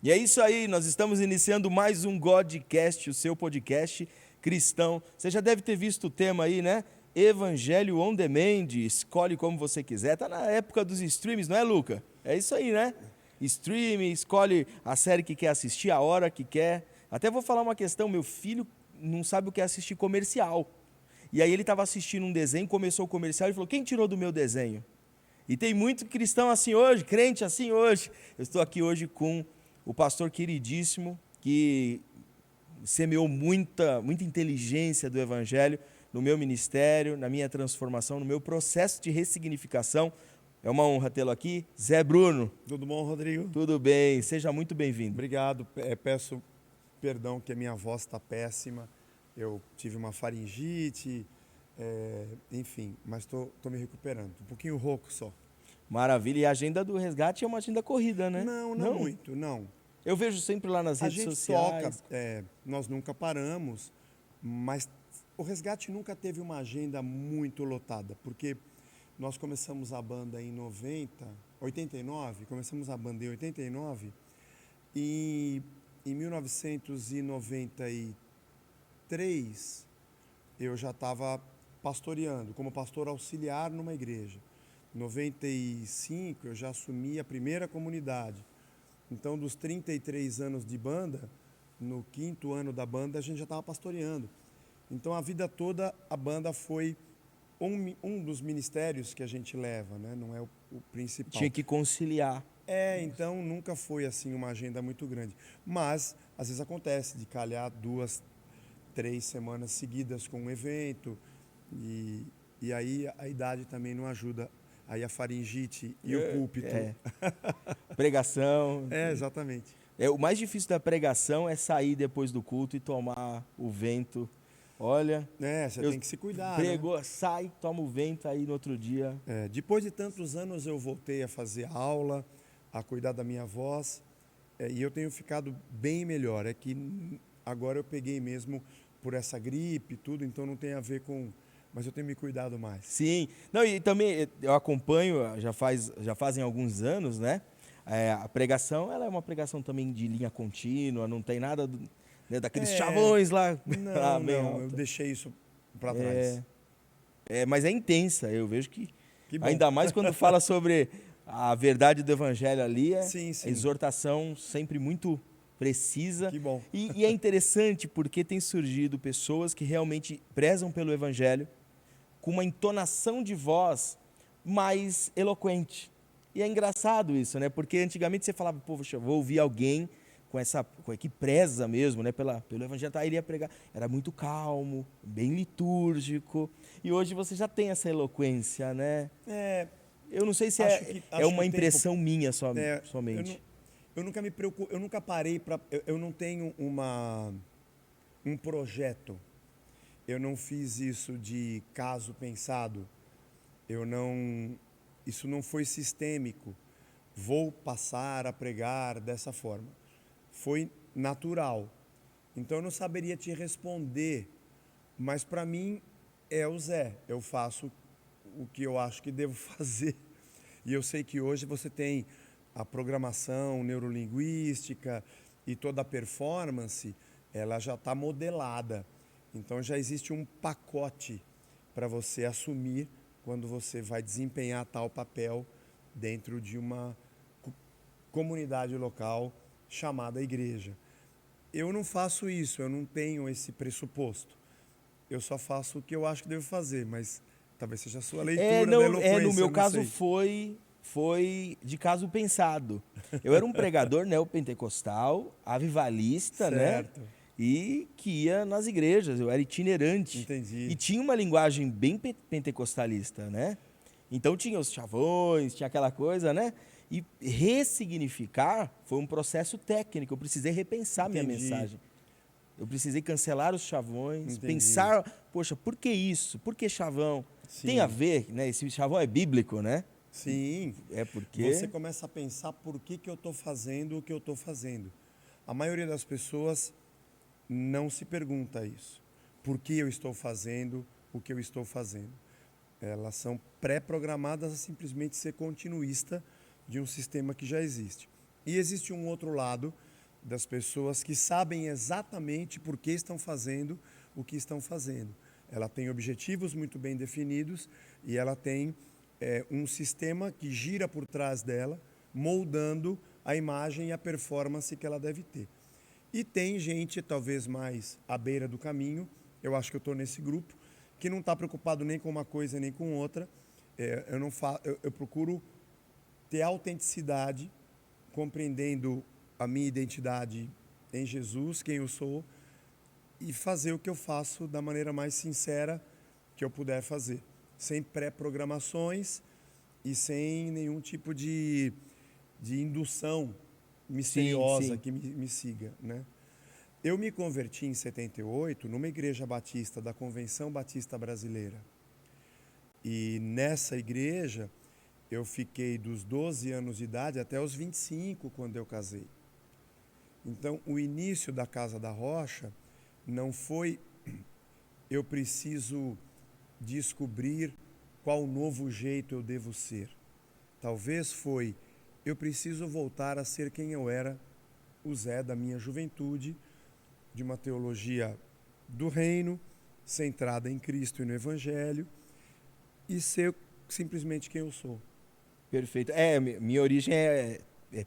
E é isso aí, nós estamos iniciando mais um Godcast, o seu podcast cristão. Você já deve ter visto o tema aí, né? Evangelho on Demand, escolhe como você quiser. Tá na época dos streams, não é, Luca? É isso aí, né? Streaming, escolhe a série que quer assistir, a hora que quer. Até vou falar uma questão, meu filho não sabe o que é assistir comercial. E aí ele estava assistindo um desenho, começou o comercial e falou, quem tirou do meu desenho? E tem muito cristão assim hoje, crente assim hoje. Eu estou aqui hoje com o pastor queridíssimo, que semeou muita inteligência do Evangelho no meu ministério, na minha transformação, no meu processo de ressignificação. É uma honra tê-lo aqui. Zé Bruno. Tudo bom, Rodrigo? Tudo bem, seja muito bem-vindo. Obrigado. Peço perdão que a minha voz está péssima. Eu tive uma faringite, enfim, mas estou me recuperando. Um pouquinho rouco só. Maravilha. E a agenda do resgate é uma agenda corrida, né? Não muito, não. Eu vejo sempre lá nas redes sociais. A gente toca, nós nunca paramos, mas o resgate nunca teve uma agenda muito lotada, porque nós começamos a banda em 89, começamos a banda em 89 e em 1993 eu já estava pastoreando, como pastor auxiliar numa igreja. Em 95 eu já assumi a primeira comunidade. Então, dos 33 anos de banda, no 5º ano da banda, a gente já estava pastoreando. Então, a vida toda, a banda foi um dos ministérios que a gente leva, né? Não é o principal. Tinha que conciliar. Então, nunca foi assim uma agenda muito grande. Mas, às vezes acontece de calhar 2, 3 semanas seguidas com um evento. E aí a idade também não ajuda. Aí a faringite e o púlpito. Pregação. Exatamente. O mais difícil da pregação é sair depois do culto e tomar o vento. Olha. Você tem que se cuidar. Pregou, né? sai, toma o vento, aí no outro dia. Depois de tantos anos eu voltei a fazer aula, a cuidar da minha voz. E eu tenho ficado bem melhor. É que agora eu peguei mesmo por essa gripe e tudo, então não tem a ver com. Mas eu tenho me cuidado mais. Sim. Não, e também eu acompanho, já fazem alguns anos, né? A pregação, ela é uma pregação também de linha contínua, não tem nada daqueles chavões lá. Não, eu deixei isso para trás. Mas é intensa, eu vejo que bom. Ainda mais quando fala sobre a verdade do Evangelho ali, sim. A exortação sempre muito precisa. Que bom. E é interessante porque tem surgido pessoas que realmente prezam pelo Evangelho, com uma entonação de voz mais eloquente. E é engraçado isso, né? Porque antigamente você falava, poxa, vou ouvir alguém que preza mesmo, né? Pelo Evangelho, ele ia pregar. Era muito calmo, bem litúrgico. E hoje você já tem essa eloquência, né? Eu não sei se é uma impressão minha somente. Eu nunca me preocupo, eu nunca parei para. Eu não tenho um projeto. Eu não fiz isso de caso pensado. Isso não foi sistêmico. Vou passar a pregar dessa forma. Foi natural. Então eu não saberia te responder, mas para mim é o Zé. Eu faço o que eu acho que devo fazer. E eu sei que hoje você tem a programação neurolinguística e toda a performance, ela já está modelada. Então já existe um pacote para você assumir quando você vai desempenhar tal papel dentro de uma comunidade local chamada igreja. Eu não faço isso, eu não tenho esse pressuposto. Eu só faço o que eu acho que devo fazer, mas talvez seja a sua leitura da eloquência. No meu caso foi de caso pensado. Eu era um pregador neopentecostal, avivalista, certo. né? E que ia nas igrejas, eu era itinerante. Entendi. E tinha uma linguagem bem pentecostalista, né? Então tinha os chavões, tinha aquela coisa, né? E ressignificar foi um processo técnico, eu precisei repensar minha mensagem. Eu precisei cancelar os chavões, pensar, poxa, por que isso? Por que chavão? Sim. Tem a ver, né? Esse chavão é bíblico, né? Sim. É porque você começa a pensar por que eu estou fazendo o que eu estou fazendo. A maioria das pessoas não se pergunta isso. Por que eu estou fazendo o que eu estou fazendo? Elas são pré-programadas a simplesmente ser continuista de um sistema que já existe. E existe um outro lado das pessoas que sabem exatamente por que estão fazendo o que estão fazendo. Ela tem objetivos muito bem definidos e ela tem um sistema que gira por trás dela, moldando a imagem e a performance que ela deve ter. E tem gente, talvez mais à beira do caminho, eu acho que eu estou nesse grupo, que não está preocupado nem com uma coisa nem com outra. Eu procuro ter autenticidade, compreendendo a minha identidade em Jesus, quem eu sou, e fazer o que eu faço da maneira mais sincera que eu puder fazer, sem pré-programações e sem nenhum tipo de indução misteriosa sim. que me siga, né? Eu me converti em 78 numa igreja batista da Convenção Batista Brasileira. E nessa igreja eu fiquei dos 12 anos de idade até os 25, quando eu casei. Então, o início da Casa da Rocha não foi eu preciso descobrir qual novo jeito eu devo ser. Talvez foi eu preciso voltar a ser quem eu era, o Zé da minha juventude, de uma teologia do reino, centrada em Cristo e no Evangelho, e ser simplesmente quem eu sou. Perfeito. Minha origem é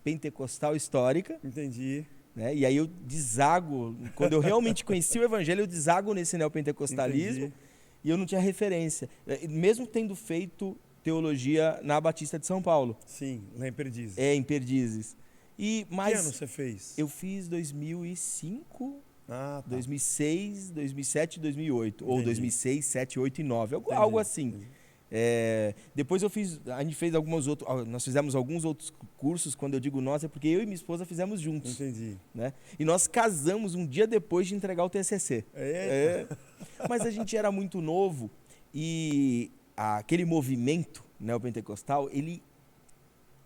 pentecostal histórica. Entendi. Né? E aí eu desago, quando eu realmente conheci o Evangelho, eu desago nesse neopentecostalismo. Entendi. E eu não tinha referência. Mesmo tendo feito teologia na Batista de São Paulo. Sim, lá em Perdizes. Em Perdizes. Que ano você fez? Eu fiz 2005, tá. 2006, 2007, 2008. Entendi. Ou 2006, 7, 8 e 9. Entendi. Algo assim. Entendi. Depois a gente fez nós fizemos alguns outros cursos. Quando eu digo nós, é porque eu e minha esposa fizemos juntos. Entendi. Né? E nós casamos um dia depois de entregar o TCC. Mas a gente era muito novo e aquele movimento neopentecostal, ele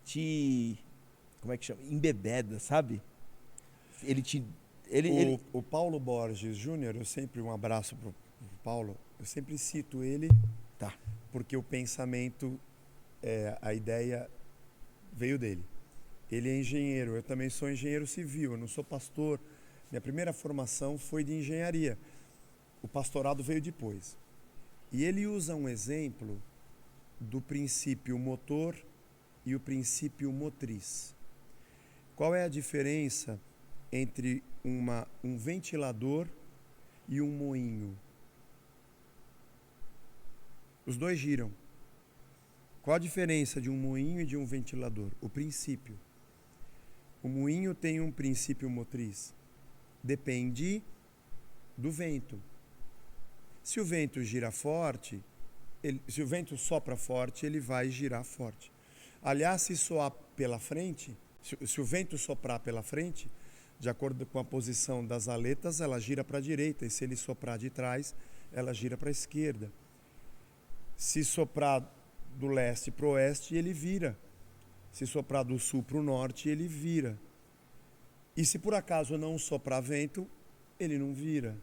te, como é que chama? Embebeda, sabe? O Paulo Borges Júnior, um abraço pro Paulo, eu sempre cito ele, tá, porque o pensamento, a ideia veio dele. Ele é engenheiro, eu também sou engenheiro civil, eu não sou pastor. Minha primeira formação foi de engenharia. O pastorado veio depois. E ele usa um exemplo do princípio motor e o princípio motriz. Qual é a diferença entre um ventilador e um moinho? Os dois giram. Qual a diferença de um moinho e de um ventilador? O princípio. O moinho tem um princípio motriz. Depende do vento. Se o vento gira forte, se o vento sopra forte, ele vai girar forte. Aliás, se soar pela frente, se o vento soprar pela frente, de acordo com a posição das aletas, ela gira para a direita. E se ele soprar de trás, ela gira para a esquerda. Se soprar do leste para o oeste, ele vira. Se soprar do sul para o norte, ele vira. E se por acaso não soprar vento, ele não vira.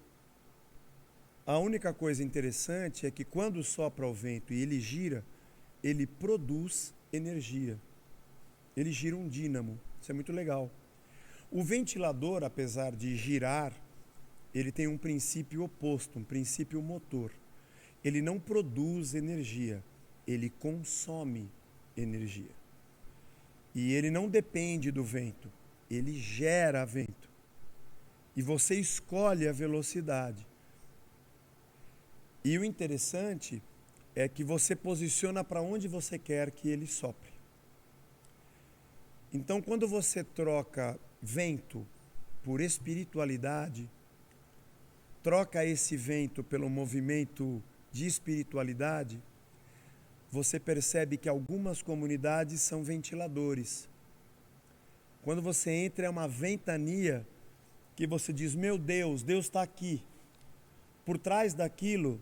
A única coisa interessante é que quando sopra o vento e ele gira, ele produz energia. Ele gira um dínamo. Isso é muito legal. O ventilador, apesar de girar, ele tem um princípio oposto, um princípio motor. Ele não produz energia, ele consome energia. E ele não depende do vento, ele gera vento. E você escolhe a velocidade. E o interessante é que você posiciona para onde você quer que ele sopre. Então, quando você troca vento por espiritualidade, troca esse vento pelo movimento de espiritualidade, você percebe que algumas comunidades são ventiladores. Quando você entra, é uma ventania que você diz, meu Deus está aqui. Por trás daquilo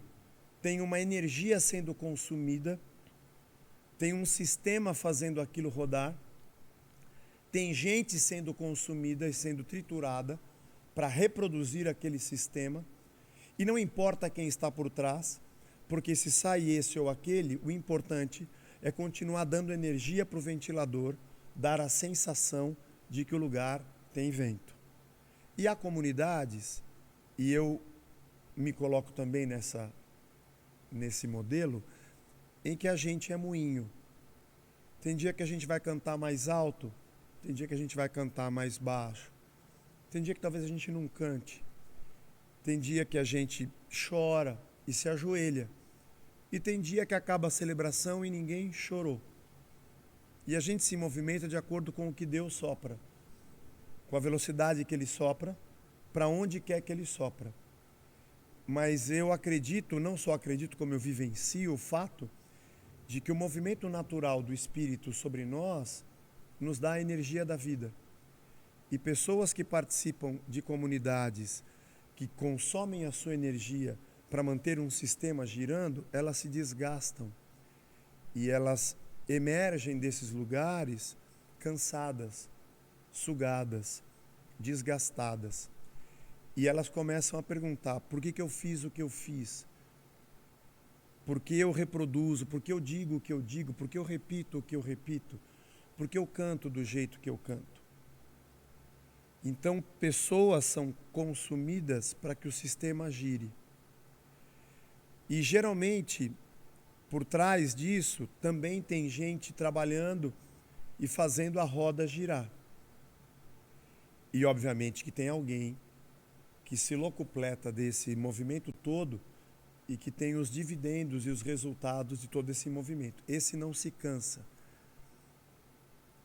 tem uma energia sendo consumida, tem um sistema fazendo aquilo rodar, tem gente sendo consumida e sendo triturada para reproduzir aquele sistema, e não importa quem está por trás, porque se sai esse ou aquele, o importante é continuar dando energia para o ventilador, dar a sensação de que o lugar tem vento. E há comunidades, e eu me coloco também nesse modelo, em que a gente é moinho. Tem dia que a gente vai cantar mais alto, tem dia que a gente vai cantar mais baixo, tem dia que talvez a gente não cante, tem dia que a gente chora e se ajoelha, e tem dia que acaba a celebração e ninguém chorou. E a gente se movimenta de acordo com o que Deus sopra, com a velocidade que Ele sopra, para onde quer que Ele sopra. Mas eu acredito, não só acredito, como eu vivencio o fato de que o movimento natural do Espírito sobre nós nos dá a energia da vida. E pessoas que participam de comunidades que consomem a sua energia para manter um sistema girando, elas se desgastam. E elas emergem desses lugares cansadas, sugadas, desgastadas. E elas começam a perguntar: por que eu fiz o que eu fiz? Por que eu reproduzo? Por que eu digo o que eu digo? Por que eu repito o que eu repito? Por que eu canto do jeito que eu canto? Então, pessoas são consumidas para que o sistema gire. E, geralmente, por trás disso, também tem gente trabalhando e fazendo a roda girar. E, obviamente, que tem alguém que se locupleta desse movimento todo e que tem os dividendos e os resultados de todo esse movimento. Esse não se cansa,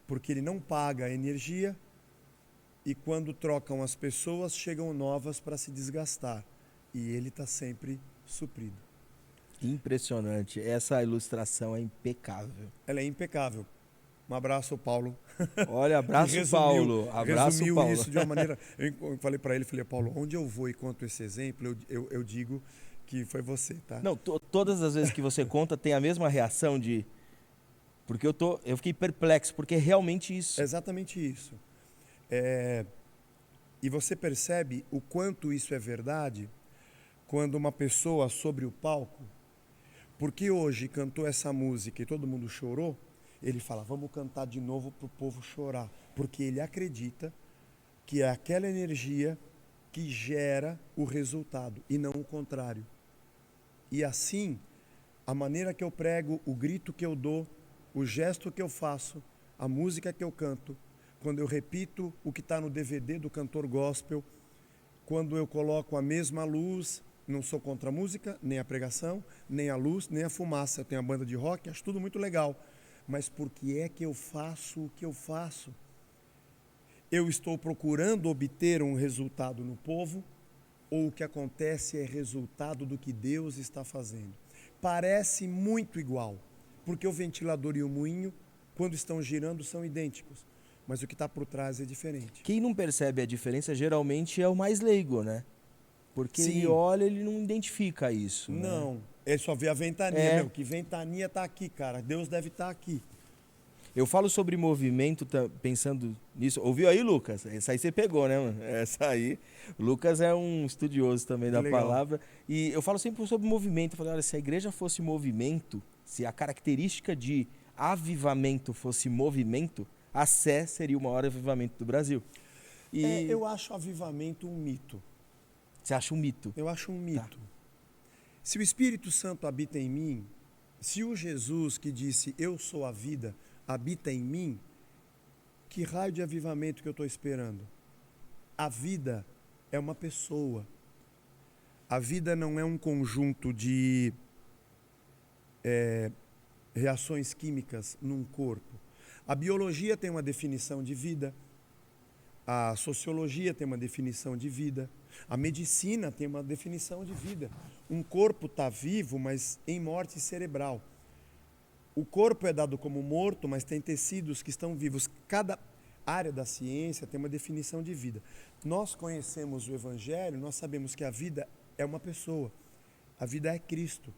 porque ele não paga a energia, e quando trocam as pessoas, chegam novas para se desgastar, e ele está sempre suprido. Impressionante. Essa ilustração é impecável. Ela é impecável. Um abraço, Paulo. Olha, abraço, Paulo. Abraço, resumiu Paulo. isso de uma maneira... Eu falei para ele, Paulo, onde eu vou e conto esse exemplo, eu digo que foi você, tá? Não, todas as vezes que você conta tem a mesma reação de... Porque eu fiquei perplexo, porque é realmente isso. É exatamente isso. E você percebe o quanto isso é verdade quando uma pessoa sobre o palco, porque hoje cantou essa música e todo mundo chorou, ele fala: vamos cantar de novo para o povo chorar, porque ele acredita que é aquela energia que gera o resultado e não o contrário. E assim, a maneira que eu prego, o grito que eu dou, o gesto que eu faço, a música que eu canto, quando eu repito o que está no DVD do cantor gospel, quando eu coloco a mesma luz, não sou contra a música, nem a pregação, nem a luz, nem a fumaça. Eu tenho a banda de rock, acho tudo muito legal. Mas por que é que eu faço o que eu faço? Eu estou procurando obter um resultado no povo, ou o que acontece é resultado do que Deus está fazendo? Parece muito igual, porque o ventilador e o moinho, quando estão girando, são idênticos. Mas o que está por trás é diferente. Quem não percebe a diferença geralmente é o mais leigo, né? Porque Sim. ele olha, ele não identifica isso. Não, né? ele só vê a ventania. Meu, que ventania está aqui, cara. Deus deve estar aqui. Eu falo sobre movimento pensando nisso. Ouviu aí, Lucas? Essa aí você pegou, né, mano? Essa aí. O Lucas é um estudioso também da palavra. E eu falo sempre sobre movimento. Eu falo, olha, se a igreja fosse movimento, se a característica de avivamento fosse movimento, a Sé seria o maior avivamento do Brasil. E eu acho avivamento um mito. Você acha um mito? Eu acho um mito. Tá. Se o Espírito Santo habita em mim, se o Jesus que disse, eu sou a vida, habita em mim, que raio de avivamento que eu estou esperando? A vida é uma pessoa. A vida não é um conjunto de reações químicas num corpo. A biologia tem uma definição de vida, a sociologia tem uma definição de vida, a medicina tem uma definição de vida. Um corpo está vivo, mas em morte cerebral. O corpo é dado como morto, mas tem tecidos que estão vivos. Cada área da ciência tem uma definição de vida. Nós conhecemos o Evangelho, nós sabemos que a vida é uma pessoa. A vida é Cristo.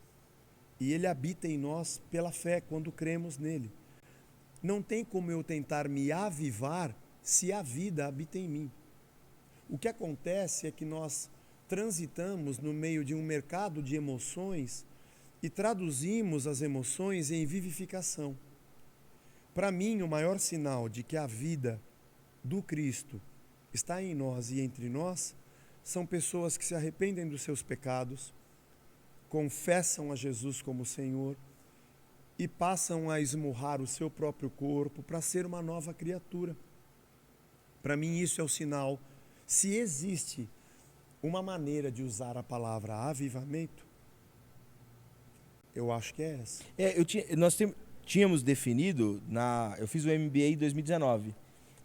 E Ele habita em nós pela fé, quando cremos nele. Não tem como eu tentar me avivar se a vida habita em mim. O que acontece é que nós transitamos no meio de um mercado de emoções e traduzimos as emoções em vivificação. Para mim, o maior sinal de que a vida do Cristo está em nós e entre nós, são pessoas que se arrependem dos seus pecados, confessam a Jesus como Senhor e passam a esmurrar o seu próprio corpo para ser uma nova criatura. Para mim isso é o sinal. Se existe uma maneira de usar a palavra avivamento, eu acho que é essa. Tínhamos definido, eu fiz o MBA em 2019,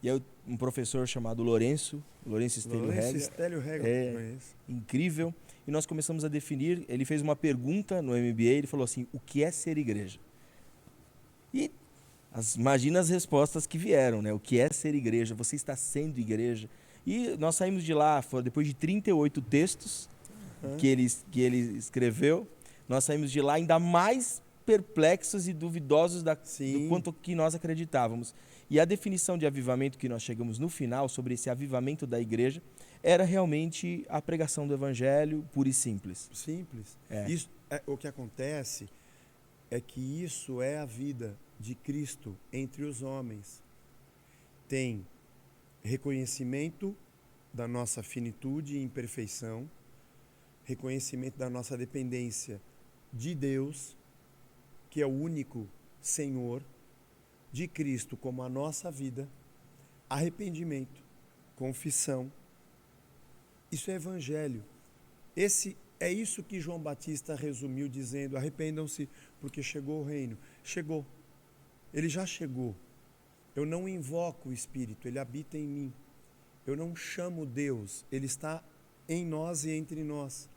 e aí um professor chamado Lourenço Stélio Rega, conheço. Incrível, e nós começamos a definir, ele fez uma pergunta no MBA, ele falou assim, o que é ser igreja? E imagina as respostas que vieram, né? O que é ser igreja? Você está sendo igreja? E nós saímos de lá, depois de 38 textos que ele escreveu, nós saímos de lá ainda mais perplexos e duvidosos do quanto que nós acreditávamos. E a definição de avivamento que nós chegamos no final, sobre esse avivamento da igreja, era realmente a pregação do evangelho pura e simples. Simples. Isso, o que acontece é que isso é a vida de Cristo entre os homens. Tem reconhecimento da nossa finitude e imperfeição, reconhecimento da nossa dependência de Deus, que é o único Senhor, de Cristo como a nossa vida, arrependimento, confissão. Isso é evangelho. É isso que João Batista resumiu dizendo, arrependam-se porque chegou o reino. Chegou. Ele já chegou. Eu não invoco o Espírito, ele habita em mim. Eu não chamo Deus, ele está em nós e entre nós.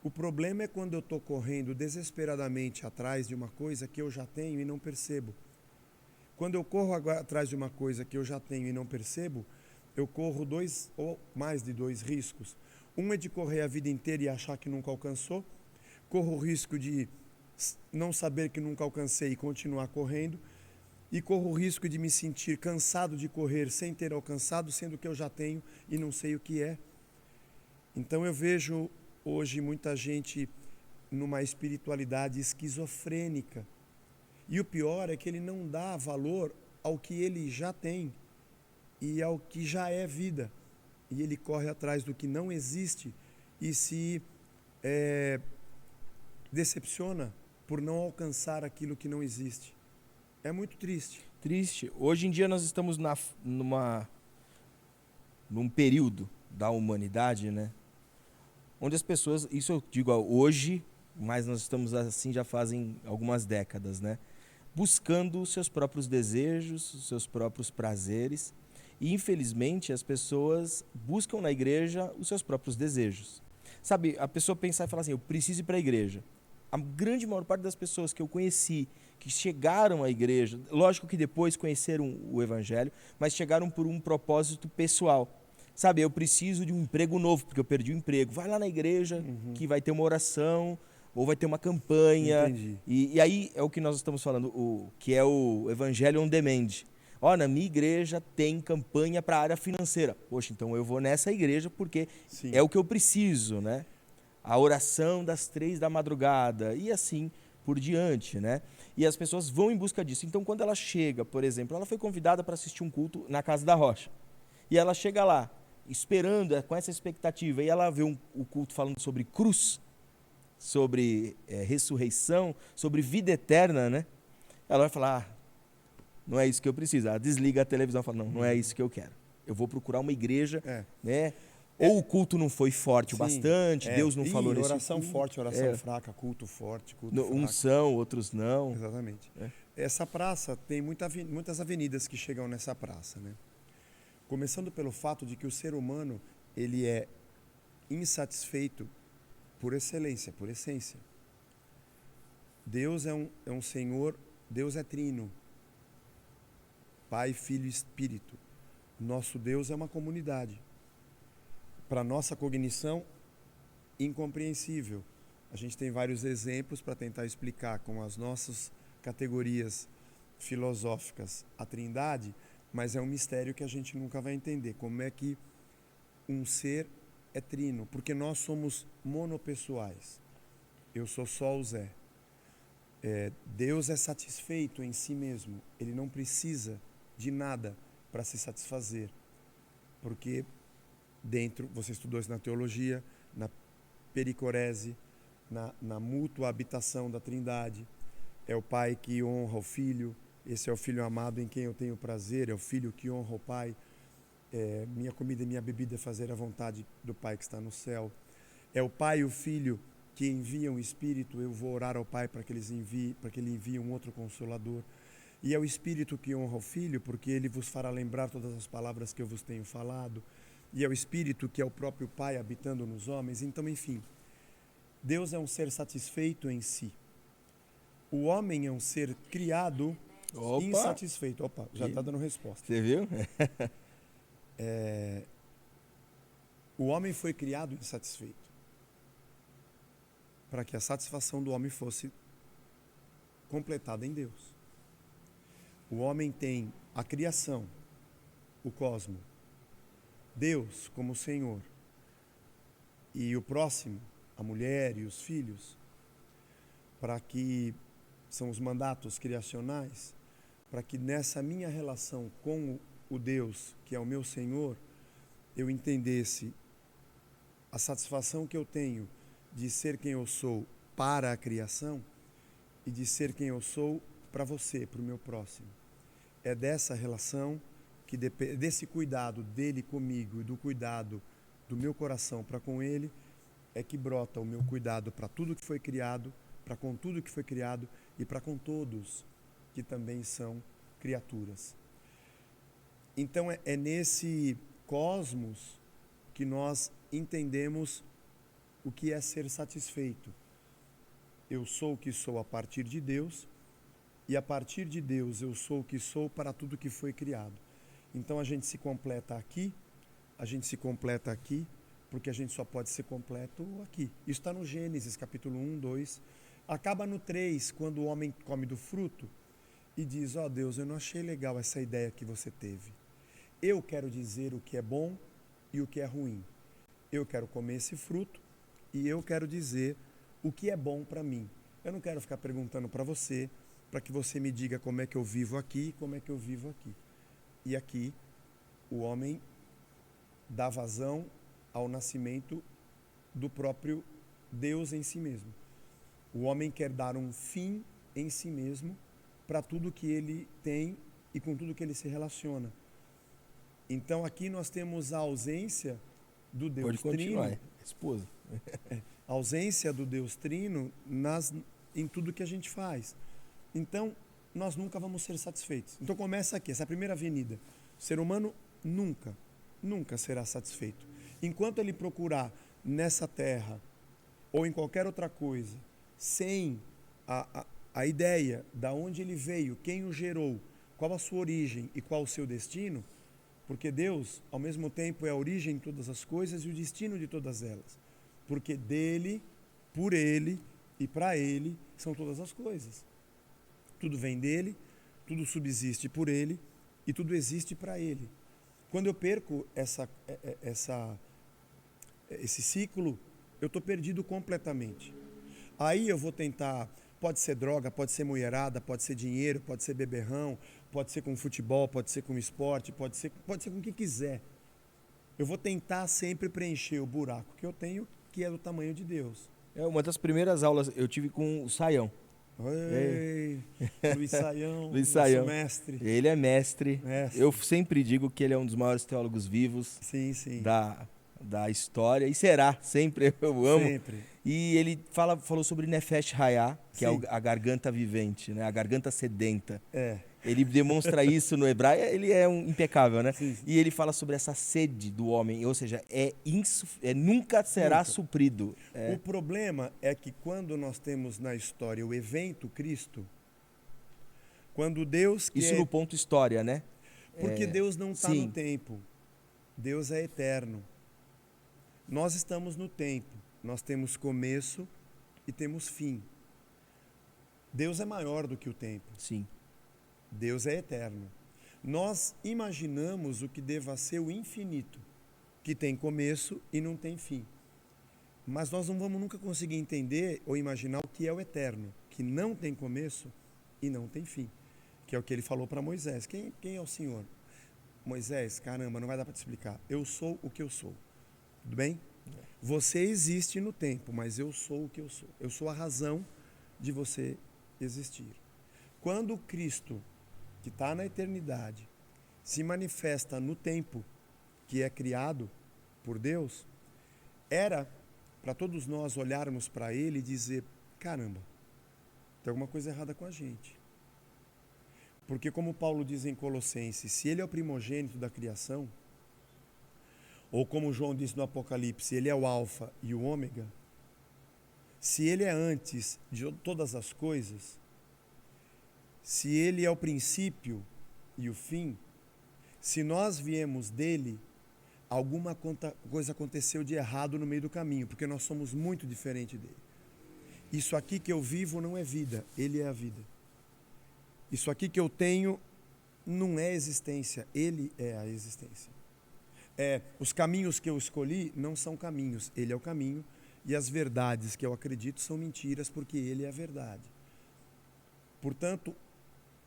O problema é quando eu estou correndo desesperadamente atrás de uma coisa que eu já tenho e não percebo. Quando eu corro atrás de uma coisa que eu já tenho e não percebo, eu corro 2 ou mais de 2 riscos. Um é de correr a vida inteira e achar que nunca alcançou. Corro o risco de não saber que nunca alcancei e continuar correndo. E corro o risco de me sentir cansado de correr sem ter alcançado, sendo que eu já tenho e não sei o que é. Então eu vejo hoje muita gente numa espiritualidade esquizofrênica. E o pior é que ele não dá valor ao que ele já tem e ao que já é vida. E ele corre atrás do que não existe e se decepciona por não alcançar aquilo que não existe. É muito triste. Triste. Hoje em dia nós estamos num período da humanidade, né? Onde as pessoas, isso eu digo hoje, mas nós estamos assim já fazem algumas décadas, né? Buscando os seus próprios desejos, os seus próprios prazeres. E, infelizmente, as pessoas buscam na igreja os seus próprios desejos. Sabe, a pessoa pensar e falar assim, eu preciso ir para a igreja. A grande maior parte das pessoas que eu conheci, que chegaram à igreja, lógico que depois conheceram o evangelho, mas chegaram por um propósito pessoal. Sabe, eu preciso de um emprego novo, porque eu perdi o emprego. Vai lá na igreja, que vai ter uma oração, ou vai ter uma campanha. Entendi. E aí é o que nós estamos falando, que é o Evangelho on Demand. Ó, na minha igreja tem campanha para a área financeira. Poxa, então eu vou nessa igreja porque Sim. é o que eu preciso, né? A oração das 3 da madrugada e assim por diante, né? E as pessoas vão em busca disso. Então, quando ela chega, por exemplo, ela foi convidada para assistir um culto na Casa da Rocha. E ela chega lá, esperando, com essa expectativa, e ela vê o culto falando sobre cruz, sobre ressurreição, sobre vida eterna, né? Ela vai falar, não é isso que eu preciso. Ela desliga a televisão e fala, não é isso que eu quero. Eu vou procurar uma igreja, né? Ou o culto não foi forte o bastante, Deus não falou nisso. Oração forte, oração fraca, culto forte, culto fraco. Uns são, outros não. Exatamente. Essa praça tem muitas avenidas que chegam nessa praça, né? Começando pelo fato de que o ser humano, ele é insatisfeito por excelência, por essência. Deus é um Senhor, Deus é trino. Pai, Filho e Espírito. Nosso Deus é uma comunidade. Para nossa cognição, incompreensível. A gente tem vários exemplos para tentar explicar com as nossas categorias filosóficas a Trindade, mas é um mistério que a gente nunca vai entender. Como é que um ser é trino? Porque nós somos monopessoais. Eu sou só o Zé. Deus é satisfeito em si mesmo. Ele não precisa de nada para se satisfazer. Porque dentro, você estudou isso na teologia, na pericorese, na mútua habitação da Trindade. É o Pai que honra o Filho, esse é o Filho amado em quem eu tenho prazer, é o Filho que honra o Pai. Minha comida e minha bebida é fazer a vontade do Pai que está no céu. É o Pai e o Filho que enviam o Espírito, eu vou orar ao Pai para que ele envie um outro Consolador. E é o Espírito que honra o Filho, porque ele vos fará lembrar todas as palavras que eu vos tenho falado. E é o Espírito que é o próprio Pai habitando nos homens. Então, enfim, Deus é um ser satisfeito em si. O homem é um ser criado insatisfeito. Opa, já está dando resposta. Você viu? O homem foi criado insatisfeito, para que a satisfação do homem fosse completada em Deus. O homem tem a criação, o cosmo, Deus como Senhor, e o próximo, a mulher e os filhos, para que são os mandatos criacionais, para que nessa minha relação com o Deus, que é o meu Senhor, eu entendesse a satisfação que eu tenho de ser quem eu sou para a criação e de ser quem eu sou para você, para o meu próximo. É dessa relação, desse cuidado dele comigo e do cuidado do meu coração para com ele, é que brota o meu cuidado para tudo que foi criado, para com tudo que foi criado e para com todos que também são criaturas. Então é nesse cosmos que nós entendemos o que é ser satisfeito. Eu sou o que sou a partir de Deus, e a partir de Deus eu sou o que sou para tudo que foi criado. Então a gente se completa aqui, porque a gente só pode ser completo aqui. Isso está no Gênesis, capítulo 1, 2. Acaba no 3, quando o homem come do fruto e diz, ó Deus, eu não achei legal essa ideia que você teve. Eu quero dizer o que é bom e o que é ruim. Eu quero comer esse fruto e eu quero dizer o que é bom para mim. Eu não quero ficar perguntando para você, para que você me diga como é que eu vivo aqui e como é que eu vivo aqui. E aqui o homem dá vazão ao nascimento do próprio Deus em si mesmo. O homem quer dar um fim em si mesmo para tudo que ele tem e com tudo que ele se relaciona. Então aqui nós temos a ausência do Deus Pode continuar, Trino. esposa. A ausência do Deus Trino em tudo que a gente faz. Então, nós nunca vamos ser satisfeitos. Então começa aqui, essa primeira avenida. O ser humano nunca será satisfeito. Enquanto ele procurar nessa terra ou em qualquer outra coisa, sem a ideia da onde ele veio, quem o gerou, qual a sua origem e qual o seu destino, porque Deus, ao mesmo tempo, é a origem de todas as coisas e o destino de todas elas. Porque dele, por ele e para ele são todas as coisas. Tudo vem dele, tudo subsiste por ele e tudo existe para ele. Quando eu perco esse ciclo, eu estou perdido completamente. Aí eu vou tentar, pode ser droga, pode ser mulherada, pode ser dinheiro, pode ser beberrão, pode ser com futebol, pode ser com esporte, pode ser com o que quiser. Eu vou tentar sempre preencher o buraco que eu tenho, que é do tamanho de Deus. Uma das primeiras aulas eu tive com o Saião. Ei, Luiz Saião, Luiz Saião, mestre. Ele é mestre. Eu sempre digo que ele é um dos maiores teólogos vivos sim. Da história. E será, sempre, eu amo. Sempre. E ele falou sobre Nefesh Hayah, que é a garganta vivente, né? A garganta sedenta. Ele demonstra isso no hebraico, ele é impecável, né? Sim. E ele fala sobre essa sede do homem, ou seja, nunca será suprido. O problema é que quando nós temos na história o evento Cristo, quando Deus quer... Isso no ponto história, né? Porque Deus não está no tempo. Deus é eterno. Nós estamos no tempo. Nós temos começo e temos fim. Deus é maior do que o tempo. Sim. Deus é eterno. Nós imaginamos o que deva ser o infinito, que tem começo e não tem fim. Mas nós não vamos nunca conseguir entender ou imaginar o que é o eterno, que não tem começo e não tem fim, que é o que ele falou para Moisés. Quem é o Senhor? Moisés, caramba, não vai dar para te explicar. Eu sou o que eu sou. Tudo bem? Você existe no tempo, mas eu sou o que eu sou. Eu sou a razão de você existir. Quando Cristo, que está na eternidade, se manifesta no tempo que é criado por Deus, era para todos nós olharmos para ele e dizer, caramba, tem alguma coisa errada com a gente. Porque como Paulo diz em Colossenses, se ele é o primogênito da criação, ou como João diz no Apocalipse, ele é o alfa e o ômega, se ele é antes de todas as coisas, se ele é o princípio e o fim, se nós viemos dele, alguma coisa aconteceu de errado no meio do caminho, porque nós somos muito diferentes dele. Isso aqui que eu vivo não é vida, ele é a vida. Isso aqui que eu tenho não é existência, ele é a existência. Os caminhos que eu escolhi não são caminhos, ele é o caminho, e as verdades que eu acredito são mentiras, porque ele é a verdade. Portanto,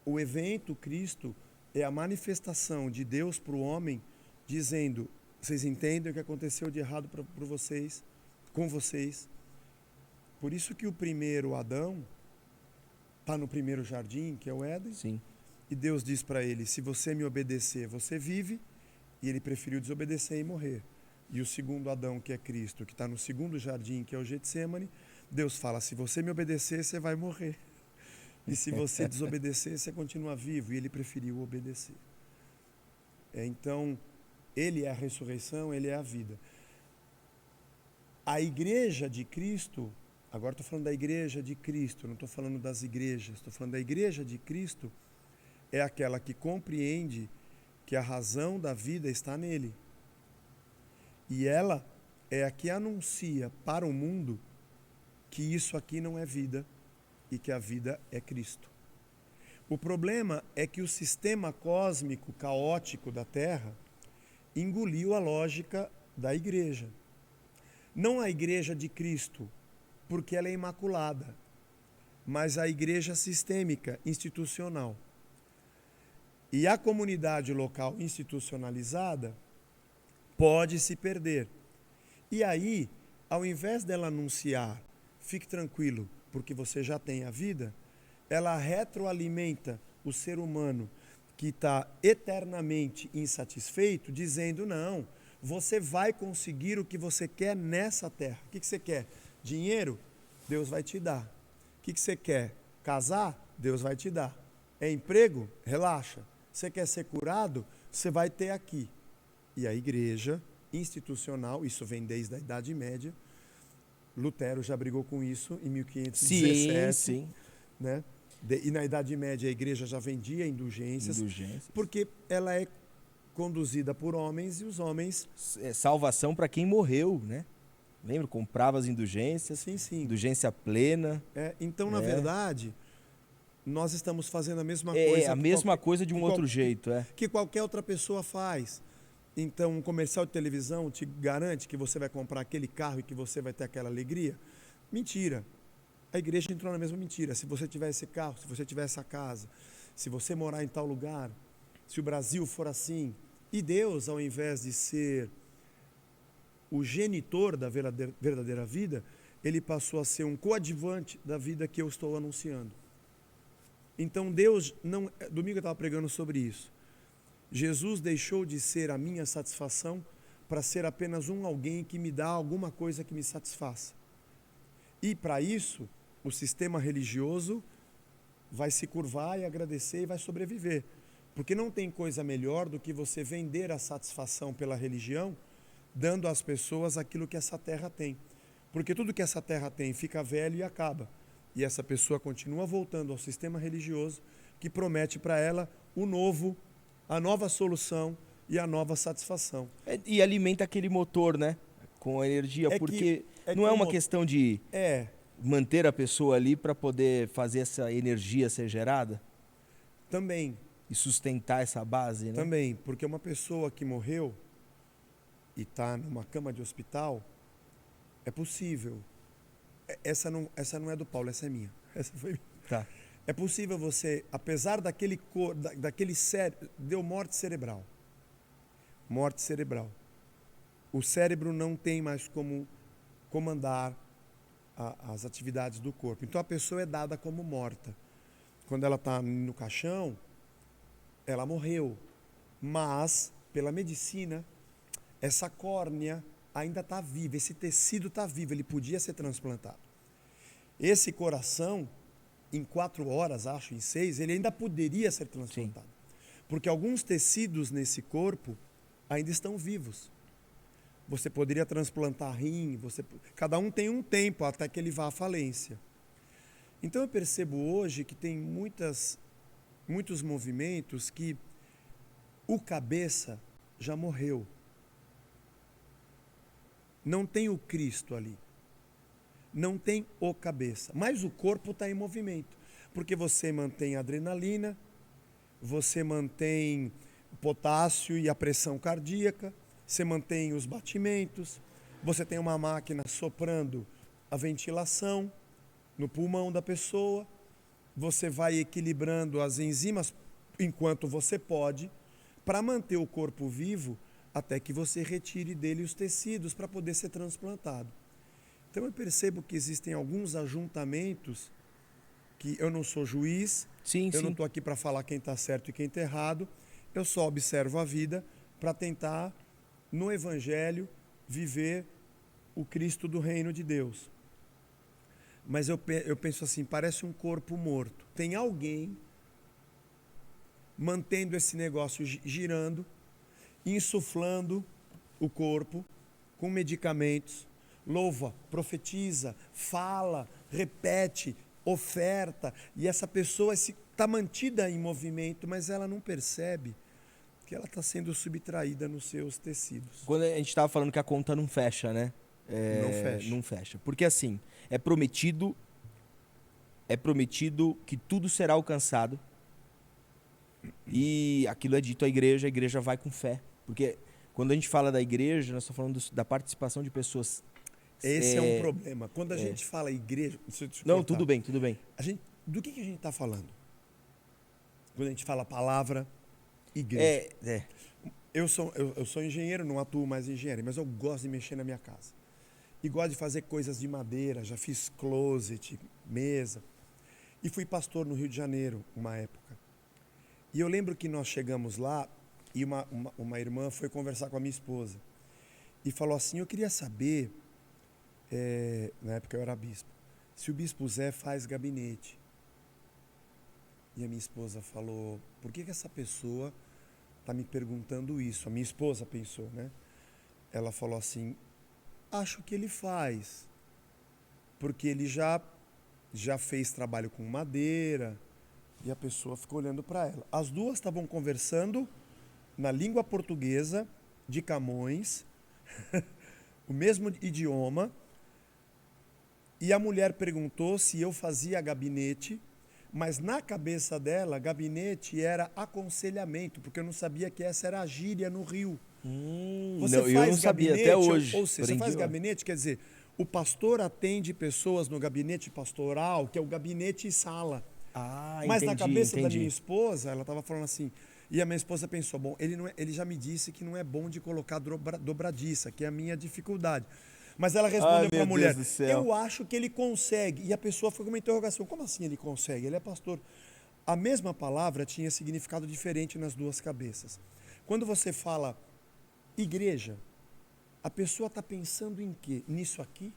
o evento Cristo é a manifestação de Deus para o homem, dizendo, vocês entendem o que aconteceu de errado para vocês, com vocês. Por isso que o primeiro Adão está no primeiro jardim, que é o Éden. Sim. E Deus diz para ele, se você me obedecer, você vive. E ele preferiu desobedecer e morrer. E o segundo Adão, que é Cristo, que está no segundo jardim, que é o Getsemane, Deus fala, se você me obedecer, você vai morrer. E se você desobedecer, você continua vivo. E ele preferiu obedecer. Então, ele é a ressurreição, ele é a vida. A igreja de Cristo, agora estou falando da igreja de Cristo, não estou falando das igrejas, estou falando da igreja de Cristo, é aquela que compreende que a razão da vida está nele. E ela é a que anuncia para o mundo que isso aqui não é vida e que a vida é Cristo. O problema é que o sistema cósmico caótico da Terra engoliu a lógica da igreja. Não a igreja de Cristo, porque ela é imaculada, mas a igreja sistêmica, institucional. E a comunidade local institucionalizada pode se perder. E aí, ao invés dela anunciar, fique tranquilo, porque você já tem a vida, ela retroalimenta o ser humano que está eternamente insatisfeito, dizendo, não, você vai conseguir o que você quer nessa terra. O que você quer? Dinheiro? Deus vai te dar. O que você quer? Casar? Deus vai te dar. É emprego? Relaxa. Você quer ser curado? Você vai ter aqui. E a igreja institucional, isso vem desde a Idade Média, Lutero já brigou com isso em 1517. Sim. Né? E na Idade Média a igreja já vendia indulgências. Porque ela é conduzida por homens e os homens... É salvação para quem morreu, né? Lembra? Comprava as indulgências. Sim. Indulgência plena. Então, na verdade, nós estamos fazendo a mesma coisa. É a mesma coisa de um outro jeito. Que qualquer outra pessoa faz. Então, um comercial de televisão te garante que você vai comprar aquele carro e que você vai ter aquela alegria? Mentira. A igreja entrou na mesma mentira. Se você tiver esse carro, se você tiver essa casa, se você morar em tal lugar, se o Brasil for assim. E Deus, ao invés de ser o genitor da verdadeira vida, ele passou a ser um coadjuvante da vida que eu estou anunciando. Então Deus não... Domingo eu estava pregando sobre isso. Jesus deixou de ser a minha satisfação para ser apenas alguém que me dá alguma coisa que me satisfaça. E para isso, o sistema religioso vai se curvar e agradecer e vai sobreviver. Porque não tem coisa melhor do que você vender a satisfação pela religião, dando às pessoas aquilo que essa terra tem. Porque tudo que essa terra tem fica velho e acaba. E essa pessoa continua voltando ao sistema religioso que promete para ela o novo, a nova solução e a nova satisfação. E alimenta aquele motor, né? Com a energia, porque não é uma questão de manter a pessoa ali para poder fazer essa energia ser gerada? Também. E sustentar essa base, né? Também, porque uma pessoa que morreu e está numa cama de hospital, é possível. Essa não é do Paulo, essa é minha. Essa foi minha. Tá. É possível você, apesar deu morte cerebral. morte cerebral. O cérebro não tem mais como comandar as atividades do corpo. Então a pessoa é dada como morta. Quando ela está no caixão, ela morreu. Mas, pela medicina, essa córnea ainda está viva, esse tecido está vivo, ele podia ser transplantado. Esse coração, em 4 horas, acho, em 6, ele ainda poderia ser transplantado. Sim. Porque alguns tecidos nesse corpo ainda estão vivos. Você poderia transplantar rim, cada um tem um tempo até que ele vá à falência. Então eu percebo hoje que tem muitos movimentos que o cabeça já morreu. Não tem o Cristo ali. Não tem o cabeça. Mas o corpo está em movimento. Porque você mantém a adrenalina, você mantém o potássio e a pressão cardíaca, você mantém os batimentos, você tem uma máquina soprando a ventilação no pulmão da pessoa, você vai equilibrando as enzimas enquanto você pode, para manter o corpo vivo até que você retire dele os tecidos para poder ser transplantado. Então eu percebo que existem alguns ajuntamentos que eu não sou juiz, eu não estou aqui para falar quem está certo e quem está errado, eu só observo a vida para tentar, no Evangelho, viver o Cristo do Reino de Deus. Mas eu penso assim, parece um corpo morto. Tem alguém mantendo esse negócio girando, insuflando o corpo com medicamentos, louva, profetiza, fala, repete, oferta, e essa pessoa está mantida em movimento, mas ela não percebe que ela está sendo subtraída nos seus tecidos. Quando a gente estava falando que a conta não fecha, né? Não fecha. Porque assim, é prometido que tudo será alcançado, e aquilo é dito à igreja, a igreja vai com fé. Porque quando a gente fala da igreja, nós estamos falando da participação de pessoas. Esse é um problema. Quando a gente fala igreja... Não, tudo bem. Do que a gente está falando? Quando a gente fala palavra, igreja. Eu sou engenheiro, não atuo mais em engenharia, mas eu gosto de mexer na minha casa. E gosto de fazer coisas de madeira, já fiz closet, mesa. E fui pastor no Rio de Janeiro, uma época. E eu lembro que nós chegamos lá e uma irmã foi conversar com a minha esposa. E falou assim, eu queria saber, na época eu era bispo, se o bispo Zé faz gabinete. E a minha esposa falou, por que essa pessoa está me perguntando isso? A minha esposa pensou, né? Ela falou assim, acho que ele faz, porque ele já fez trabalho com madeira. E a pessoa ficou olhando para ela. As duas estavam conversando na língua portuguesa de Camões, o mesmo idioma, e a mulher perguntou se eu fazia gabinete, mas na cabeça dela, gabinete era aconselhamento, porque eu não sabia que essa era a gíria no Rio. Eu não sabia até hoje. Ou seja, você faz gabinete, quer dizer, o pastor atende pessoas no gabinete pastoral, que é o gabinete e sala. Mas na cabeça da minha esposa, ela estava falando assim, e a minha esposa pensou, bom, ele já me disse que não é bom de colocar dobradiça, que é a minha dificuldade. Mas ela respondeu para a mulher, eu acho que ele consegue. E a pessoa foi com uma interrogação, como assim ele consegue? Ele é pastor. A mesma palavra tinha significado diferente nas duas cabeças. Quando você fala igreja, a pessoa está pensando em quê? Nisso aqui?